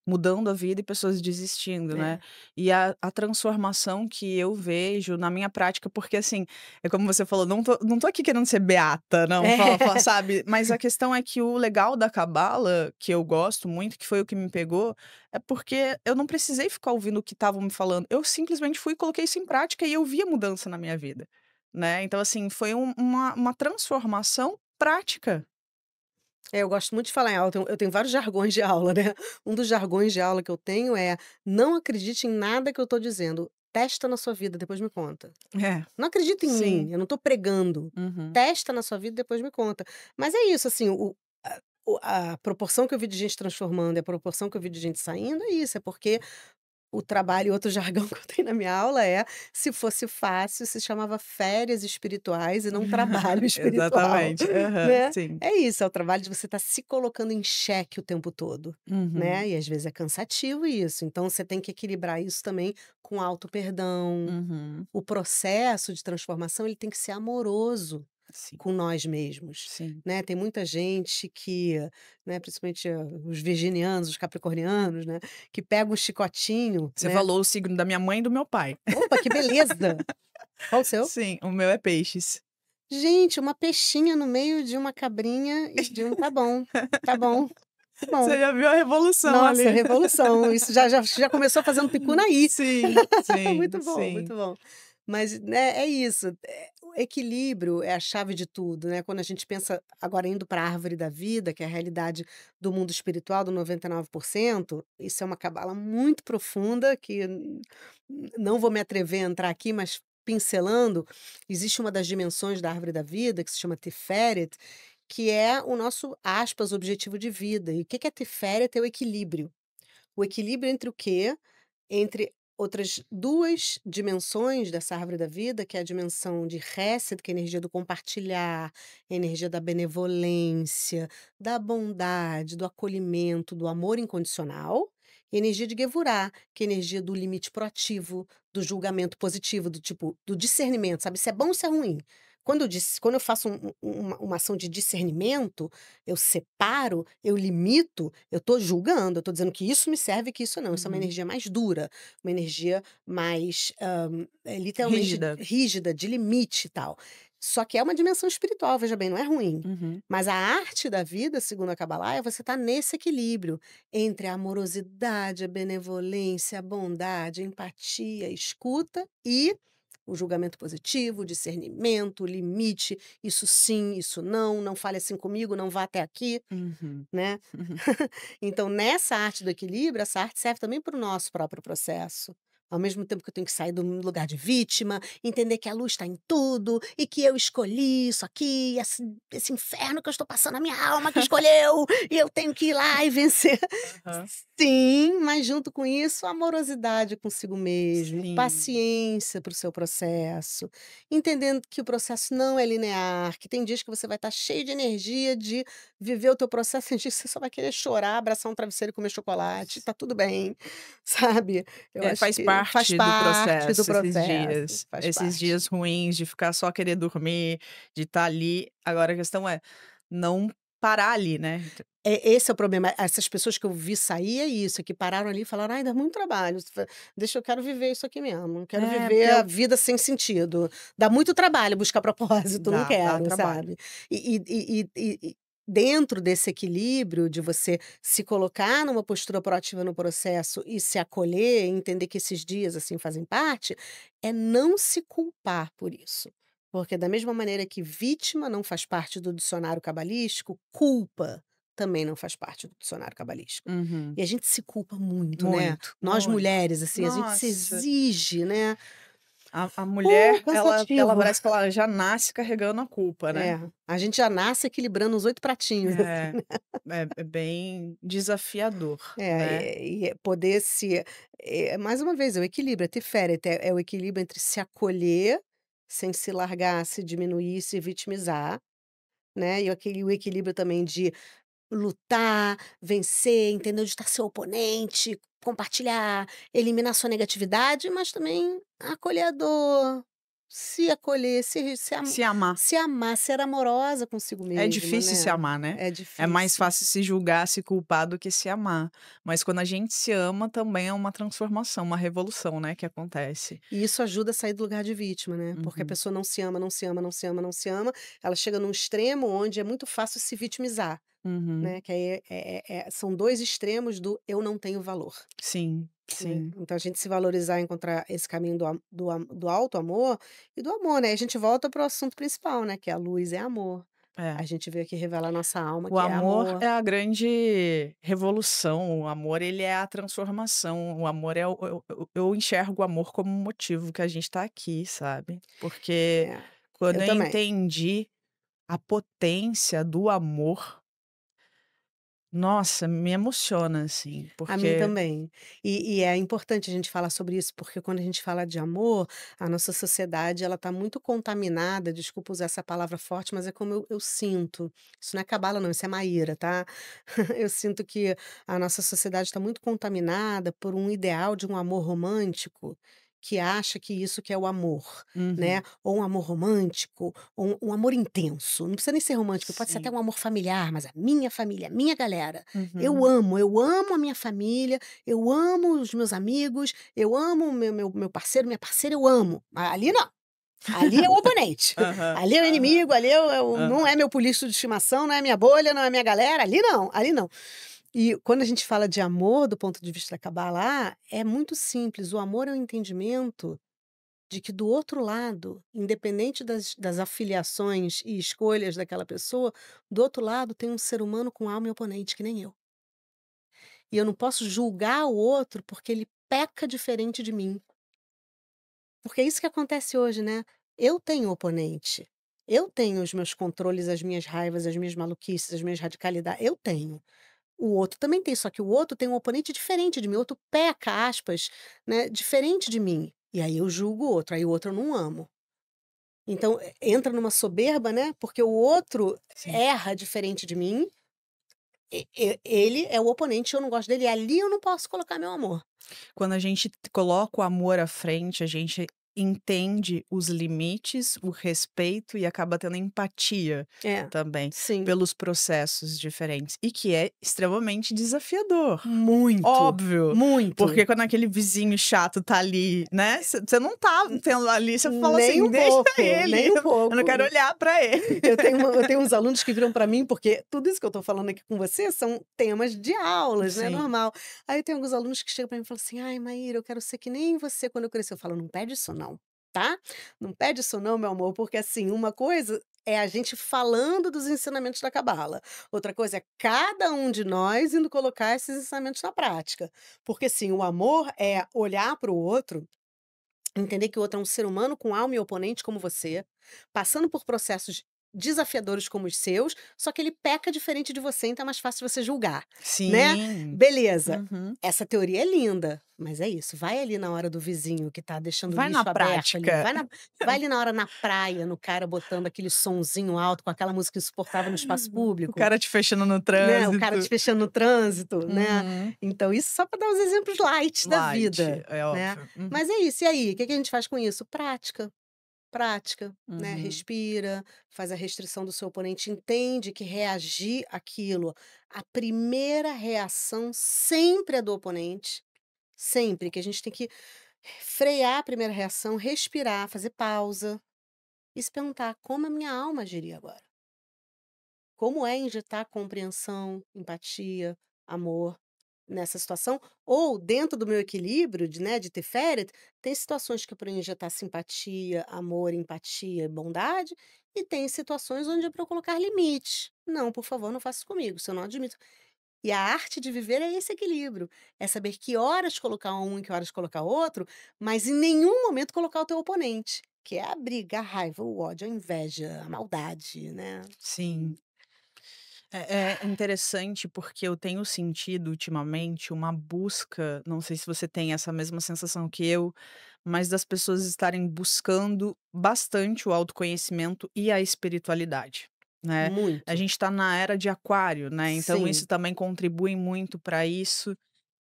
mudando a vida e pessoas desistindo, né. É. E a transformação que eu vejo na minha prática porque, assim, é como você falou, não tô aqui querendo ser beata, não, sabe, mas a questão é que o legal da cabala, que eu gosto muito, que foi o que me pegou, é porque eu não precisei ficar ouvindo o que estavam me falando, eu simplesmente fui e coloquei isso em prática e eu vi a mudança na minha vida, né. Então, assim, foi uma transformação prática. Eu gosto muito de falar em aula, eu tenho vários jargões de aula, né. Um dos jargões de aula que eu tenho é: "Não acredite em nada que eu estou dizendo, testa na sua vida, depois me conta". É, Não acredita em sim. mim, eu não estou pregando. Uhum. Testa na sua vida, depois me conta. Mas é isso, assim, a proporção que eu vi de gente transformando e a proporção que eu vi de gente saindo é isso, é porque o trabalho, outro jargão que eu tenho na minha aula é: "Se fosse fácil, se chamava férias espirituais e não trabalho espiritual", Exatamente. Aham, né. sim. É isso, é o trabalho de você estar se colocando em xeque o tempo todo, Uhum, né, e às vezes é cansativo isso, então você tem que equilibrar isso também com auto-perdão. uhum. O processo de transformação, ele tem que ser amoroso Sim, com nós mesmos, sim. né. Tem muita gente que, né, principalmente, os virginianos, os capricornianos, né, que pega um chicotinho, Você né. falou o signo da minha mãe e do meu pai. Opa, que beleza! Qual o seu? Sim, o meu é peixes. Gente, uma peixinha no meio de uma cabrinha e de um tá bom, tá bom, que bom. Você já viu a revolução Nossa, ali. revolução, isso já começou fazendo picunaí. Sim, sim, Muito bom, sim. muito bom. Mas, né, é isso, o equilíbrio é a chave de tudo, né, quando a gente pensa agora indo para a árvore da vida, que é a realidade do mundo espiritual do 99%, isso é uma cabala muito profunda que não vou me atrever a entrar aqui, mas pincelando, existe uma das dimensões da árvore da vida que se chama Tiferet, que é o nosso, aspas, "objetivo de vida". E o que que é Tiferet? É o equilíbrio. O equilíbrio entre o quê? Entre outras 2 dimensões dessa árvore da vida, que é a dimensão de Hesed, que é a energia do compartilhar, a energia da benevolência, da bondade, do acolhimento, do amor incondicional, e a energia de Gevurah, que é a energia do limite proativo, do julgamento positivo, do tipo, do discernimento, sabe, se é bom ou se é ruim. Quando eu faço uma ação de discernimento, eu separo, eu limito, eu estou julgando, eu estou dizendo que isso me serve e que isso não. Isso é uma Uhum. energia mais dura, uma energia mais, literalmente Rígida. rígida, de limite e tal. Só que é uma dimensão espiritual, veja bem, não é ruim. Uhum. Mas a arte da vida, segundo a Kabbalah, é você estar nesse equilíbrio entre a amorosidade, a benevolência, a bondade, a empatia, a escuta e o julgamento positivo, o discernimento, o limite, isso sim, isso não, não fale assim comigo, não vá até aqui, Uhum. né. Uhum. Então nessa arte do equilíbrio, essa arte serve também para o nosso próprio processo. Ao mesmo tempo que eu tenho que sair do lugar de vítima, entender que a luz está em tudo e que eu escolhi isso aqui, esse inferno que eu estou passando, a minha alma que escolheu, e eu tenho que ir lá e vencer. Aham. Sim, mas junto com isso, amorosidade consigo mesmo, Sim. paciência para o seu processo, entendendo que o processo não é linear, que tem dias que você vai estar cheio de energia de viver o teu processo, tem dias que você só vai querer chorar, abraçar um travesseiro e comer chocolate, tá tudo bem, sabe. Eu É, acho faz que faz parte do parte do processo processo, faz esses parte. dias ruins de ficar só querer dormir, de estar ali. Agora a questão é não parar ali, né. Esse é o problema, essas pessoas que eu vi sair é isso, é que pararam ali e falaram: "Ai, dá muito trabalho, deixa eu quero viver isso aqui mesmo, não quero É, viver porque a eu vida sem sentido, dá muito trabalho buscar propósito, não dá quero", trabalho. sabe. E dentro desse equilíbrio de você se colocar numa postura proativa no processo e se acolher, entender que esses dias, assim, fazem parte, é não se culpar por isso. Porque da mesma maneira que vítima não faz parte do dicionário cabalístico, culpa também não faz parte do dicionário cabalístico. Uhum. E a gente se culpa muito, né. Muito, Nós muito. mulheres, assim, a gente se Nossa, exige, né. a mulher ela Cansativo. parece que ela já nasce carregando a culpa, né. É, a gente já nasce equilibrando os 8 pratinhos, assim, É, né. é bem desafiador, É, né. poder se mais uma vez, é o equilíbrio, é Tiferet, é o equilíbrio entre se acolher, sem se largar, se diminuir, se vitimizar, né, e o equilíbrio também de lutar, vencer, entender onde está seu oponente, compartilhar, eliminar sua negatividade, mas também acolher a dor, se acolher, Se amar. se amar, ser amorosa consigo É mesma, difícil se né. amar, né. É É mais difícil. fácil se julgar, se culpar do que se amar. Mas quando a gente se ama também é uma transformação, uma revolução, né, que acontece. E isso ajuda a sair do lugar de vítima, né, porque a Uhum, pessoa não se ama, não se ama, não se ama, não se ama, ela chega num extremo onde é muito fácil se vitimizar, uhum. né, que aí são 2 extremos do "eu não tenho valor". Sim, Né, sim. então a gente se valorizar, encontrar esse caminho do alto amor e do amor, né, a gente volta para o assunto principal, né, que é a luz é amor. A É. gente veio aqui revelar nossa alma O que é amor amor. é a grande revolução, o amor ele é a transformação, o amor é o eu enxergo o amor como um motivo que a gente tá aqui, sabe. Porque É, quando eu eu também. entendi a potência do amor, nossa, me emociona, assim, A mim porque também. E é importante a gente falar sobre isso, porque quando a gente fala de amor, a nossa sociedade ela está muito contaminada, desculpa usar essa palavra forte, mas é como eu sinto. Isso não é cabala não, isso é Maíra, tá. Eu sinto que a nossa sociedade está muito contaminada por um ideal de um amor romântico, que acha que isso que é o amor, né, uhum, ou um amor romântico, ou um amor intenso, não precisa nem ser romântico, pode ser até sim. um amor familiar, mas a minha família, a minha galera. Uhum. Eu amo a minha família, eu amo os meus amigos, eu amo o meu parceiro, minha parceira, eu amo. Ali não, ali é o oponente, Aham, ali é o aham, inimigo, ali não aham. é meu polício de estimação, não é minha bolha, não é minha galera, ali não, ali não. E quando a gente fala de amor do ponto de vista da Kabbalah, é muito simples, o amor é o entendimento de que do outro lado, independente das afiliações e escolhas daquela pessoa, do outro lado tem um ser humano com alma e oponente que nem eu. E eu não posso julgar o outro porque ele peca diferente de mim. Porque é isso que acontece hoje, né? Eu tenho oponente. Eu tenho os meus controles, as minhas raivas, as minhas maluquices, as minhas radicalidades. Eu tenho. O outro também tem, só que o outro tem um oponente diferente de mim. O outro peca, aspas, né? Diferente de mim. E aí eu julgo o outro, aí o outro eu não amo. Então entra numa soberba, né? Porque o outro Sim. erra diferente de mim. Ele é o oponente, eu não gosto dele. E ali eu não posso colocar meu amor. Quando a gente coloca o amor à frente, a gente entende os limites, o respeito e acaba tendo empatia É, também sim. pelos processos diferentes, e que é extremamente desafiador. Muito, Óbvio, muito. porque quando aquele vizinho chato tá ali, né, você não tá N tendo ali, você fala Nem assim: um "Deixa pouco, ele, nem um eu não quero pouco. olhar pra ele". Eu tenho uns alunos que viram para mim, porque tudo isso que eu estou falando aqui com você são temas de aulas, né, Sim. normal. Aí tem alguns alunos que chegam para mim e falam assim: "Ai, Maíra, eu quero ser que nem você quando eu crescer". Eu falo: "Não pede isso não, tá? Não pede isso não, meu amor, porque assim, uma coisa é a gente falando dos ensinamentos da cabala, outra coisa é cada um de nós indo colocar esses ensinamentos na prática. Porque sim, o amor é olhar para o outro, entender que o outro é um ser humano com alma e oponente como você, passando por processos desafiadores como os seus, só que ele peca diferente de você, então é mais fácil você julgar, né. Sim. Beleza, Uhum. essa teoria é linda, mas é isso, vai ali na hora do vizinho que tá deixando o Vai na lixo aberto ali, prática. vai ali na hora na praia, no cara botando aquele sonzinho alto com aquela música insuportável no espaço O público, cara te fechando no né, o cara te trânsito. fechando no trânsito, né. Uhum. Então isso só para dar os exemplos light da Light, vida, é né. óbvio. Uhum. Mas é isso, e aí, o que que a gente faz com isso? Prática. Prática, né, Uhum. respira, faz a restrição do seu oponente, entende que reagir àquilo, a primeira reação sempre é do oponente, sempre, que a gente tem que frear a primeira reação, respirar, fazer pausa e se perguntar: "Como a minha alma agiria agora? Como é injetar compreensão, empatia, amor nessa situação?" Ou dentro do meu equilíbrio de, né, de Tiferet, tem situações que é para eu injetar simpatia, amor, empatia e bondade, e tem situações onde é para eu colocar limite. "Não, por favor, não faça isso comigo, isso eu não admito." E a arte de viver é esse equilíbrio, é saber que horas colocar um e que horas colocar outro, mas em nenhum momento colocar o teu oponente, que é a briga, a raiva, o ódio, a inveja, a maldade, né. Sim. É interessante porque eu tenho sentido ultimamente uma busca, não sei se você tem essa mesma sensação que eu, mas das pessoas estarem buscando bastante o autoconhecimento e a espiritualidade, né. A Muito. gente está na era de aquário, né, então isso Sim. também contribui muito para isso.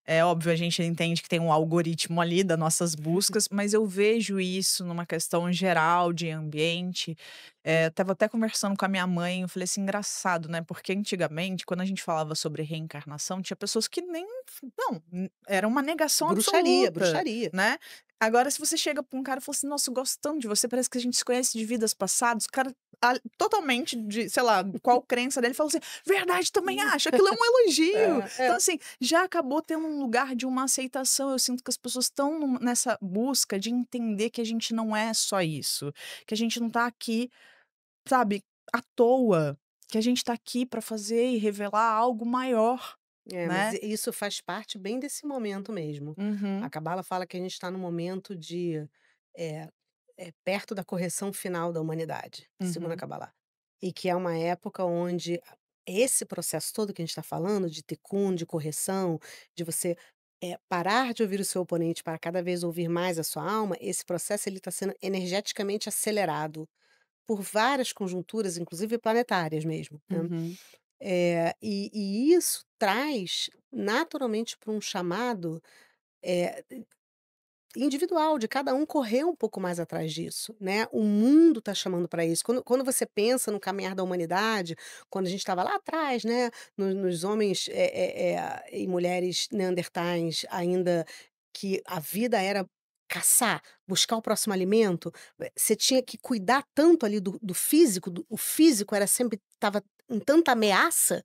É óbvio, a gente entende que tem um algoritmo ali das nossas buscas, mas eu vejo isso numa questão geral de ambiente. Estava até conversando com a minha mãe, eu falei assim: "Engraçado, né, porque antigamente, quando a gente falava sobre reencarnação, tinha pessoas que nem não, era uma negação Bruxaria, absoluta, bruxaria. né. Agora se você chega pra um cara e fala assim: "Nossa, eu gosto tanto de você, parece que a gente se conhece de vidas passadas", o cara totalmente de sei lá, qual crença dele, falou assim: "Verdade, também acho", aquilo é um elogio. É, Então é. assim, já acabou tendo um lugar de uma aceitação, eu sinto que as pessoas estão nessa busca de entender que a gente não é só isso, que a gente não tá aqui, sabe, à toa, que a gente tá aqui pra fazer e revelar algo maior, É, mas né. isso faz parte bem desse momento mesmo. A Uhum, cabala fala que a gente está no momento de, eh perto da correção final da humanidade, segundo a uhum, cabala. E que é uma época onde esse processo todo que a gente está falando de tikkun, de correção, de você, parar de ouvir o seu oponente para cada vez ouvir mais a sua alma, esse processo ele está sendo energeticamente acelerado por várias conjunturas, inclusive planetárias mesmo, né. uhum. E isso traz naturalmente para um chamado, eh, individual, de cada um correr um pouco mais atrás disso, né. O mundo está chamando para isso. Quando você pensa no caminhar da humanidade, quando a gente estava lá atrás, né, nos homens, e mulheres neandertais ainda, que a vida era caçar, buscar o próximo alimento, você tinha que cuidar tanto ali do físico, o físico era sempre estava em tanta ameaça,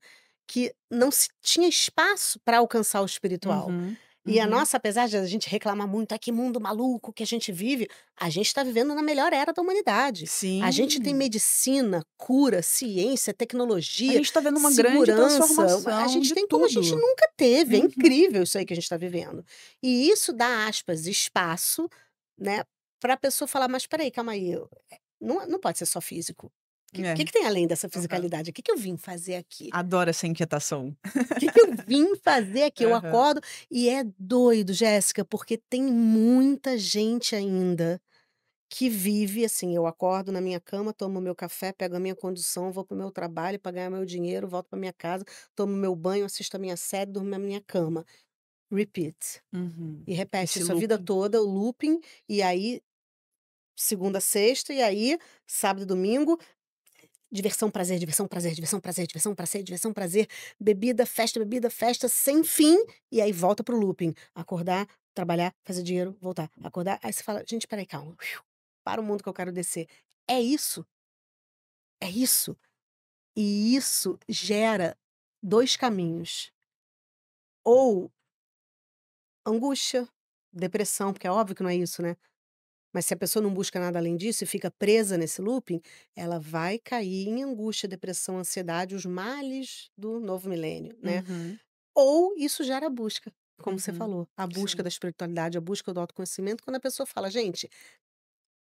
que não se tinha espaço para alcançar o espiritual. Uhum, E a uhum. nossa, apesar de a gente reclamar muito: "Ai, que mundo maluco que a gente vive", a gente está vivendo na melhor era da humanidade. A gente tem Sim, medicina, cura, ciência, a tecnologia, gente tá vendo uma grande segurança, a transformação gente de tem como a gente tudo. nunca teve, é Uhum. incrível isso aí que a gente está vivendo. E isso dá, aspas, "espaço", né, pra pessoa falar: "Mas espera aí, calma aí, não pode ser só físico. Que É, tem além dessa aham. fisicalidade? O que que eu vim fazer aqui?" Adoro essa inquietação. Que eu vim fazer aqui? Eu Aham. acordo e é doido, Jéssica, porque tem muita gente ainda que vive assim, eu acordo na minha cama, tomo meu café, pego a minha condução, vou para o meu trabalho para ganhar meu dinheiro, volto para minha casa, tomo meu banho, assisto a minha série, durmo na minha cama. Repeat. Uhum. E repete Esse isso a vida looping. toda, o looping, e aí segunda a sexta, e aí sábado e domingo, diversão, prazer, diversão, prazer, diversão, prazer, diversão, prazer, diversão, prazer, bebida, festa, sem fim, e aí volta pro looping. Acordar, trabalhar, fazer dinheiro, voltar. Acordar, aí você fala: "Gente, espera aí, calma. Para o mundo que eu quero descer." É isso, é isso. E isso gera 2 caminhos: ou angústia, depressão, porque é óbvio que não é isso, né. Mas se a pessoa não busca nada além disso e fica presa nesse looping, ela vai cair em angústia, depressão, ansiedade, os males do novo milênio, né. Uhum, Ou isso gera busca, como você uhum. falou, a busca Sim. da espiritualidade, a busca do autoconhecimento, quando a pessoa fala: "Gente,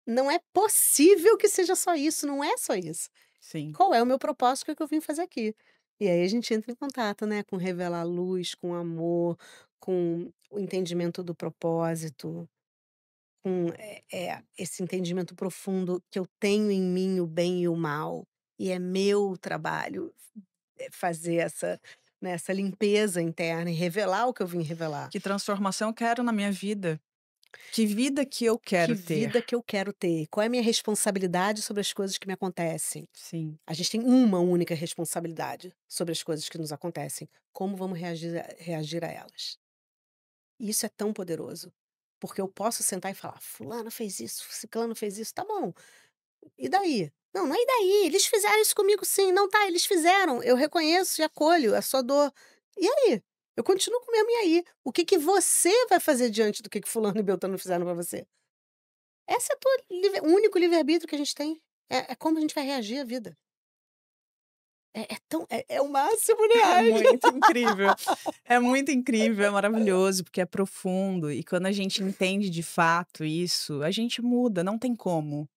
não é possível que seja só isso, não é só isso." Sim. Qual é o meu propósito, o que é que eu vim fazer aqui? E aí a gente entra em contato, né, com revelar luz, com amor, com o entendimento do propósito, com, esse entendimento profundo que eu tenho em mim o bem e o mal, e é meu trabalho, fazer essa, né, essa limpeza interna e revelar o que eu vim revelar. Que transformação eu quero na minha vida? Que vida que eu Que quero ter? vida que eu quero ter? Qual é a minha responsabilidade sobre as coisas que me acontecem? Sim. A gente tem uma única responsabilidade sobre as coisas que nos acontecem, como vamos reagir a elas. E isso é tão poderoso, porque eu posso sentar e falar: "Fulano fez isso, ciclano fez isso", tá bom, e daí? Não, não é "e daí", eles fizeram isso comigo sim, não tá, eles fizeram, eu reconheço e acolho a sua dor. E aí? Eu continuo com o mesmo "e aí?". O que que você vai fazer diante do que fulano e beltrano fizeram pra você? Essa é a tua livre o único livre-arbítrio que a gente tem, é como a gente vai reagir à vida. É o máximo, né, É ai. muito incrível. É muito incrível, é maravilhoso, porque é profundo e quando a gente entende de fato isso, a gente muda, não tem como.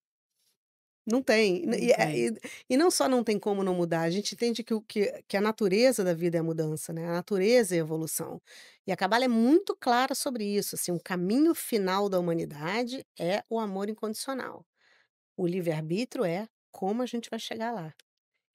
Não tem. Não tem. E não só não tem como não mudar, a gente entende que a natureza da vida é a mudança, né, a natureza é a evolução. E a Cabala é muito clara sobre isso, assim, o caminho final da humanidade é o amor incondicional. O livre-arbítrio é como a gente vai chegar lá.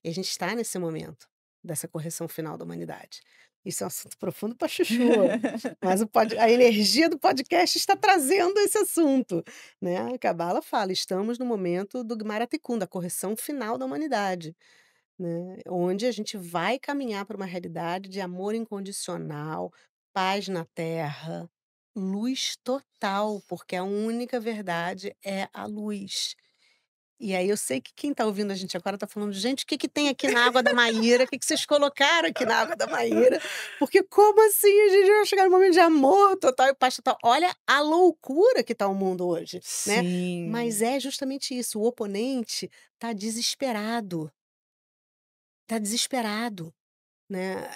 E a gente está nesse momento dessa correção final da humanidade. Isso é um assunto profundo para chuchu, mas a energia do podcast está trazendo esse assunto, né. A Cabala fala: "Estamos no momento do Gemara Tikkun, da correção final da humanidade", né, onde a gente vai caminhar para uma realidade de amor incondicional, paz na terra, luz total, porque a única verdade é a luz. E aí eu sei que quem está ouvindo a gente agora está falando: "Gente, o que que tem aqui na água da Maíra? O que que vocês colocaram aqui na água da Maíra? Porque como assim a gente vai chegar num momento de amor total e paz total?". Olha a loucura que está o mundo hoje, né. Mas Sim, é justamente isso, o oponente está desesperado, né.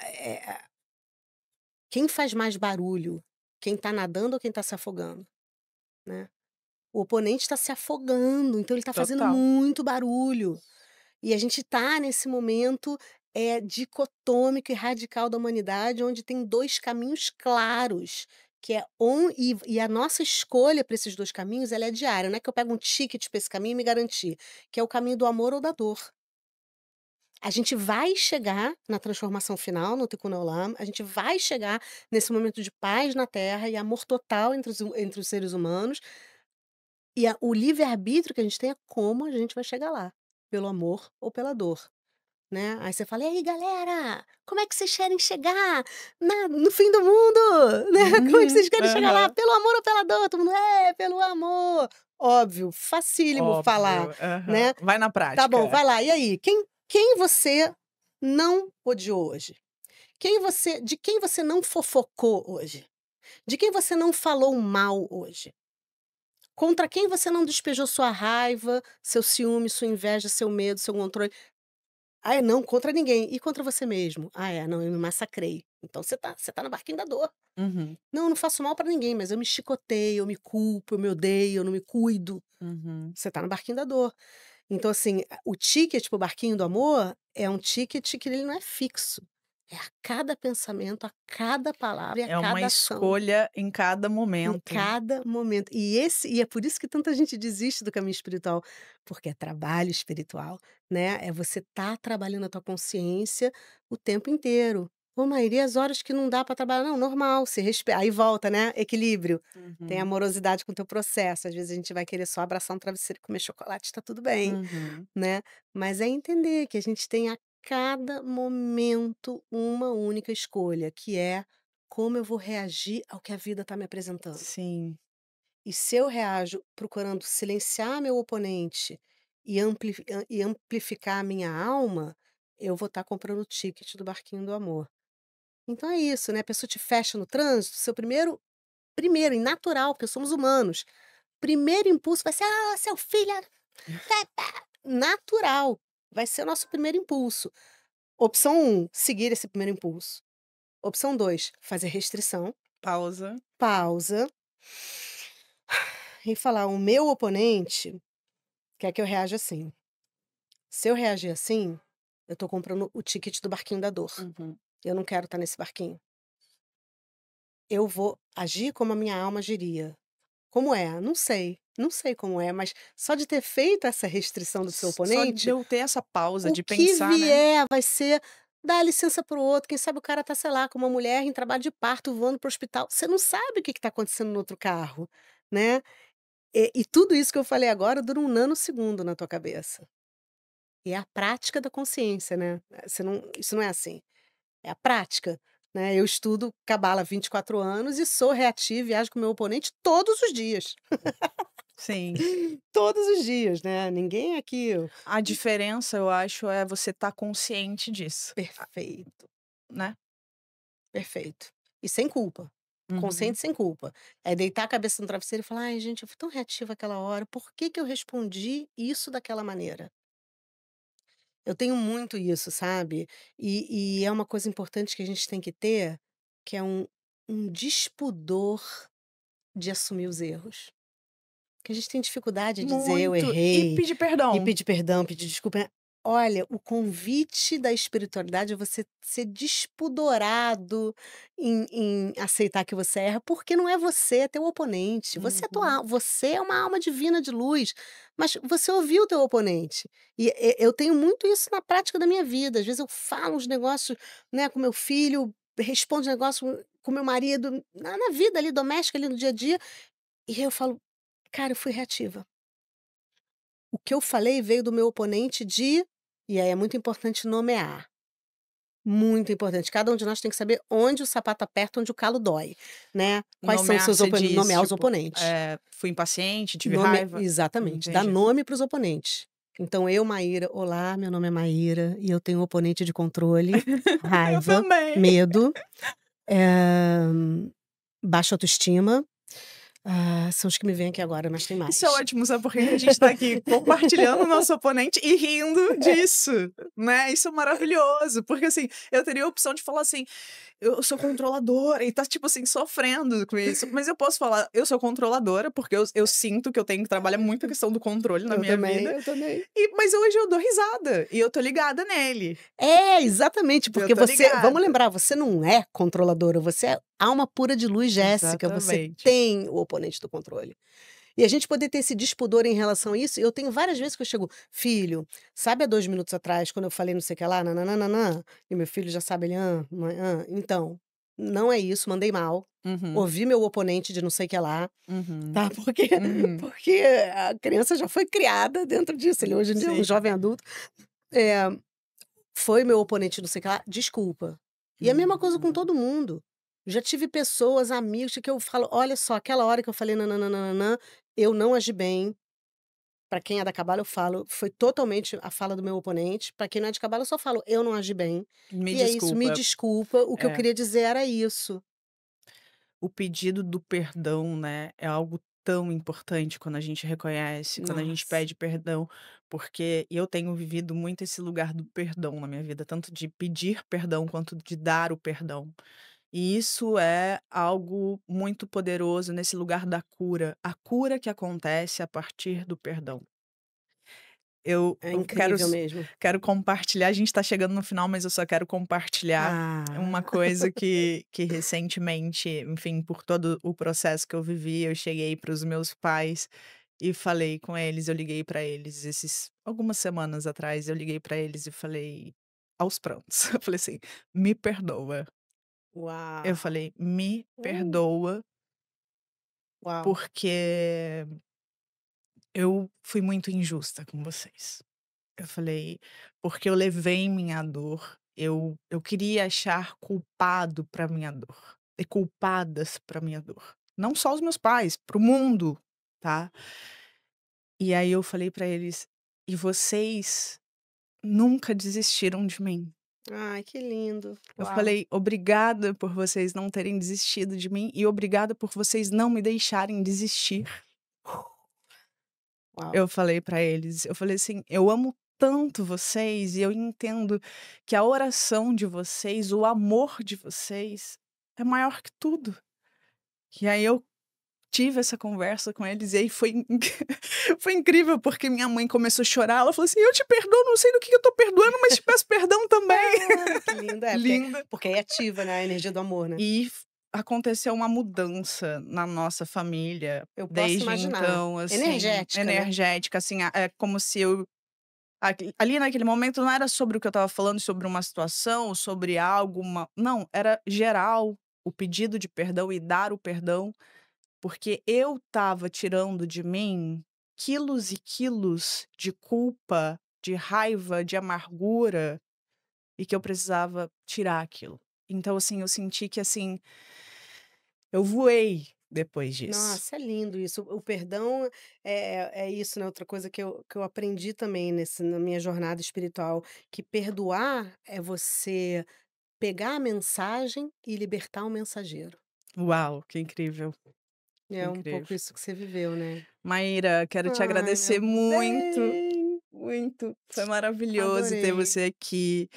Quem faz mais barulho? Quem está nadando ou quem está se afogando, né. O oponente está se afogando, então ele está fazendo total. muito barulho. E a gente está nesse momento, dicotômico e radical da humanidade, onde tem 2 caminhos claros, que é e a nossa escolha para esses 2 caminhos, ela é diária, não é que eu pego um ticket para esse caminho e me garantir, que é o caminho do amor ou da dor. A gente vai chegar na transformação final, no Tikkun Olam, a gente vai chegar nesse momento de paz na Terra e amor total entre os seres humanos, e o livre-arbítrio que a gente tem é como a gente vai chegar lá, pelo amor ou pela dor. Né, aí você fala: "E aí galera, como é que vocês querem chegar no fim do mundo, né, como é que Uhum, vocês querem chegar lá, aham. pelo amor ou pela dor?". Todo mundo: "É, pelo amor". Óbvio, facílimo falar, Óbvio, aham. né. Vai na Tá bom, prática. vai lá, e aí, quem você não odiou hoje? De quem você não fofocou hoje? De quem você não falou mal hoje? Contra quem você não despejou sua raiva, seu ciúme, sua inveja, seu medo, seu controle? Ah, é, não, contra ninguém. E contra você mesmo? Ah, é, não, eu me massacrei. Então você tá no barquinho da dor. Uhum, Não, eu não faço mal pra ninguém, mas eu me chicoteio, eu me culpo, eu me odeio, eu não me cuido. uhum. Você tá no barquinho da dor. Então, assim, o ticket pro barquinho do amor é um ticket que ele não é fixo. É a cada pensamento, a cada palavra e a É uma cada ação. escolha em cada Em momento. cada momento. E é por isso que tanta gente desiste do caminho espiritual, porque é trabalho espiritual, né, é você estar trabalhando a tua consciência o tempo inteiro. "Ô, Maíra, e as horas que não dá para trabalhar?". Não, normal, se respe aí volta, né, equilíbrio. Tem Uhum, amorosidade com o teu processo, às vezes a gente vai querer só abraçar um travesseiro e comer chocolate, está tudo bem, uhum. né. Mas é entender que a gente tem a cada momento uma única escolha, que é como eu vou reagir ao que a vida está me apresentando. Sim, E se eu reajo procurando silenciar meu oponente e amplificar a minha alma, eu vou estar comprando o ticket do barquinho do amor. Então é isso, né, a pessoa te fecha no trânsito, seu primeiro e natural, porque somos humanos, primeiro impulso vai ser: "Ah, seu filho é pé, pé", natural, vai ser o nosso primeiro impulso. Opção um, seguir esse primeiro impulso. Opção 2, fazer restrição, pausa. pausa e falar: "O meu oponente quer que eu reaja assim". Se eu reagir assim, eu tô comprando o ticket do barquinho da dor. Uhum. Eu não quero estar nesse barquinho. Eu vou agir como a minha alma agiria. Como é? Não sei, não sei como é, mas só de ter feito essa restrição do seu Só de oponente, eu ter essa pausa o de que pensar, né. vier vai ser dar licença para o outro, quem sabe o cara tá, sei lá, com uma mulher em trabalho de parto voando para o hospital, você não sabe o que está acontecendo no outro carro, né. E tudo isso que eu falei agora dura um nanosegundo na tua cabeça. E é a prática da consciência, né, você não isso não é assim, é a prática, né. Eu estudo cabala há 24 anos e sou reativa e ajo com o meu oponente todos os dias. Sim. Todos os dias, né, ninguém aqui A diferença, eu acho, é você estar consciente disso, perfeito, né. perfeito. E sem culpa, Uhum. consciente sem culpa. É deitar a cabeça no travesseiro e falar: "Ai gente, eu fui tão reativa aquela hora, por que que eu respondi isso daquela maneira?". Eu tenho muito isso, sabe. E é uma coisa importante que a gente tem que ter, que é um despudor de assumir os erros. Que a gente tem dificuldade de dizer: "Eu Muito. E errei", pedir e perdão. pedir perdão, pedir desculpa. Olha, o convite da espiritualidade é você ser despudorado em aceitar que você erra, porque não é você, é teu oponente. Uhum. Você é uma alma divina de luz, mas você ouviu o teu oponente. Eu tenho muito isso na prática da minha vida. Às vezes eu falo uns negócios, né, com meu filho, respondo um negócio com meu marido, na vida ali doméstica, ali no dia a dia, e aí eu falo: "Cara, eu fui reativa". O que eu falei veio do meu oponente e aí é muito importante nomear, muito importante. Cada um de nós tem que saber onde o sapato aperta, onde o calo dói, né. Quais são os Nomear, seus você diz, nomear os tipo, oponentes. fui impaciente, tive Nome raiva. exatamente, dar Entendi. nome para os oponentes. Então eu, Maíra: "Olá, meu nome é Maíra e eu tenho um oponente de controle, Eu raiva, também. medo, eh, baixa autoestima". São os que me vêm aqui agora, mas tem Isso é mais. ótimo, sabe por quê? Que a gente tá aqui compartilhando o nosso oponente e rindo disso, né, isso é maravilhoso, porque, assim, eu teria a opção de falar assim: "Eu sou controladora", e tá, tipo assim, sofrendo com isso, mas eu posso falar: "Eu sou controladora", porque eu sinto que eu tenho que trabalhar muito a questão do controle na Eu minha também, vida, eu também. mas hoje eu dou risada, e eu tô ligada nele, É, exatamente, eu porque tô você vamos ligada. lembrar, você não é controladora, você é alma pura de luz Jéssica, você Exatamente. tem o oponente do controle. E a gente poder ter esse despudor em relação a isso, eu tenho várias vezes que eu chego: "Filho, sabe há 2 minutos atrás quando eu falei não sei o que lá, nã e meu filho já sabe, ele: mãe, então, não é isso, mandei mal, Uhum, ouvi meu oponente de não sei o que lá, uhum, tá, porque uhum. porque a criança já foi criada dentro disso, ele hoje em dia é um Sim. jovem adulto. Eh Foi meu oponente não sei o que lá, desculpa. E a mesma coisa com Uhum. todo mundo. Já tive pessoas, amigos, que eu falo: "Olha só, aquela hora que eu falei nã eu não agi bem". Pra quem é da cabala eu falo: "Foi totalmente a fala do meu oponente". Pra quem não é de cabala eu só falo: "Eu não agi bem". Me E é isso, me desculpa. desculpa, o que eu É. queria dizer era isso. O pedido do perdão, né, é algo tão importante quando a gente reconhece, quando a gente Nossa. pede perdão, porque eu tenho vivido muito esse lugar do perdão na minha vida, tanto de pedir perdão quanto de dar o perdão. E isso é algo muito poderoso nesse lugar da cura, a cura que acontece a partir do perdão. É Eu quero incrível mesmo. quero compartilhar, a gente está chegando no final, mas eu só quero compartilhar uma Ah. coisa que recentemente, enfim, por todo o processo que eu vivi, eu cheguei para os meus pais e falei com eles, eu liguei para eles esses algumas semanas atrás, eu liguei para eles e falei aos prantos, eu falei assim: "Me perdoa". Eu Uau. falei: "Me Uh, perdoa, uau. porque eu fui muito injusta com vocês". Eu falei: "Porque eu levei minha dor, eu queria achar culpado pra minha dor, e culpadas pra minha dor. Não só os meus pais, para o mundo, tá". E aí eu falei pra eles: "E vocês nunca desistiram de mim". Ai, que lindo. Eu Uau, falei: "Obrigada por vocês não terem desistido de mim e obrigada por vocês não me deixarem desistir". uau. Eu falei pra eles, eu falei assim: "Eu amo tanto vocês e eu entendo que a oração de vocês, o amor de vocês é maior que tudo". E aí eu tive essa conversa com eles e aí foi foi incrível, porque minha mãe começou a chorar, ela falou assim: "Eu te perdoo, não sei do que eu tô perdoando, mas te peço perdão também". Ah, que lindo. É, porque Linda. porque aí ativa, né, a energia do amor, né. E aconteceu uma mudança na nossa família Eu posso desde imaginar. então, assim, Energética, né. energética, assim, é como se eu ali naquele momento não era sobre o que eu estava falando, sobre uma situação, sobre algo, não, era geral o pedido de perdão e dar o perdão, porque eu estava tirando de mim quilos e quilos de culpa, de raiva, de amargura, e que eu precisava tirar aquilo. Então, assim, eu senti que, assim, eu voei depois disso. Nossa, é lindo isso. O perdão é isso, né, outra coisa que eu aprendi também na minha jornada espiritual, que perdoar é você pegar a mensagem e libertar o mensageiro. Uau, que incrível, que É um pouco incrível. isso que você viveu, né. Maíra, quero te Ai, agradecer meu muito, bem, muito. Foi maravilhoso ter adorei. você aqui.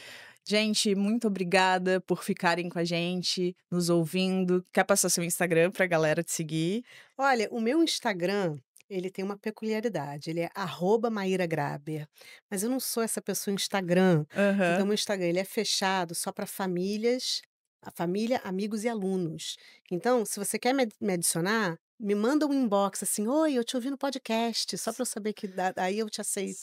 Gente, muito obrigada por ficarem com a gente, nos ouvindo. Quer passar seu Instagram pra galera te seguir? Olha, o meu Instagram, ele tem uma peculiaridade, ele é @mairagraber, mas eu não sou essa pessoa Instagram, então Aham. meu Instagram ele é fechado só para famílias, a família, amigos e alunos. Então, se você quer me adicionar, me manda um inbox assim: "Oi, eu te ouvi no podcast", só para eu saber que aí eu te aceito,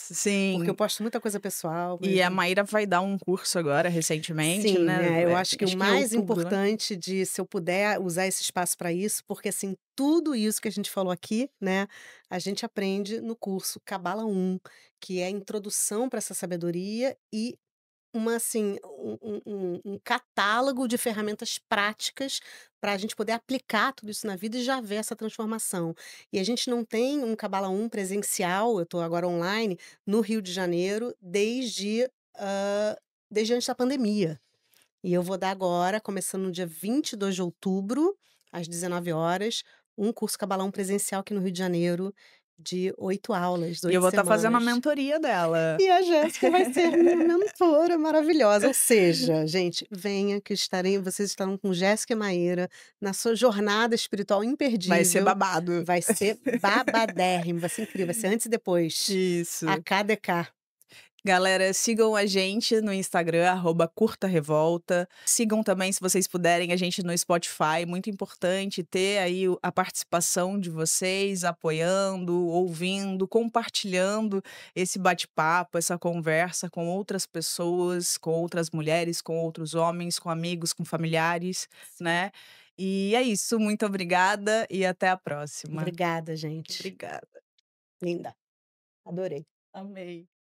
porque eu Sim. posto muita coisa pessoal, E mas a Maíra vai dar um curso agora recentemente, sim, né, eu acho que o acho que em mais outubro, né? importante de se eu puder usar esse espaço para isso, porque, assim, tudo isso que a gente falou aqui, né, a gente aprende no curso Cabala 1, que é a introdução para essa sabedoria e assim, um catálogo de ferramentas práticas para a gente poder aplicar tudo isso na vida e já ver essa transformação. E a gente não tem um Cabala 1 presencial, eu estou agora online, no Rio de Janeiro desde antes da pandemia. E eu vou dar agora, começando no dia 22 de outubro, às 19 horas, um curso Cabalão presencial aqui no Rio de Janeiro, de 8 aulas, E eu 8 vou estar fazendo a semanas. mentoria dela. E a Jéssica vai ser minha mentora maravilhosa. Ou seja, gente, venha que vocês estarão com Jéssica e Maíra na sua jornada espiritual Vai ser imperdível. babado. Vai ser babadérrimo, vai ser incrível, vai ser antes e depois. A Isso. KDK. Galera, sigam a gente no Instagram, @curtarevolta. Sigam também, se vocês puderem, a gente no Spotify. Muito importante ter aí a participação de vocês, apoiando, ouvindo, compartilhando esse bate-papo, essa conversa com outras pessoas, com outras mulheres, com outros homens, com amigos, com familiares, Sim. né? E é isso. Muito obrigada e até a próxima. Obrigada, gente. Obrigada. Linda. Adorei. Amei.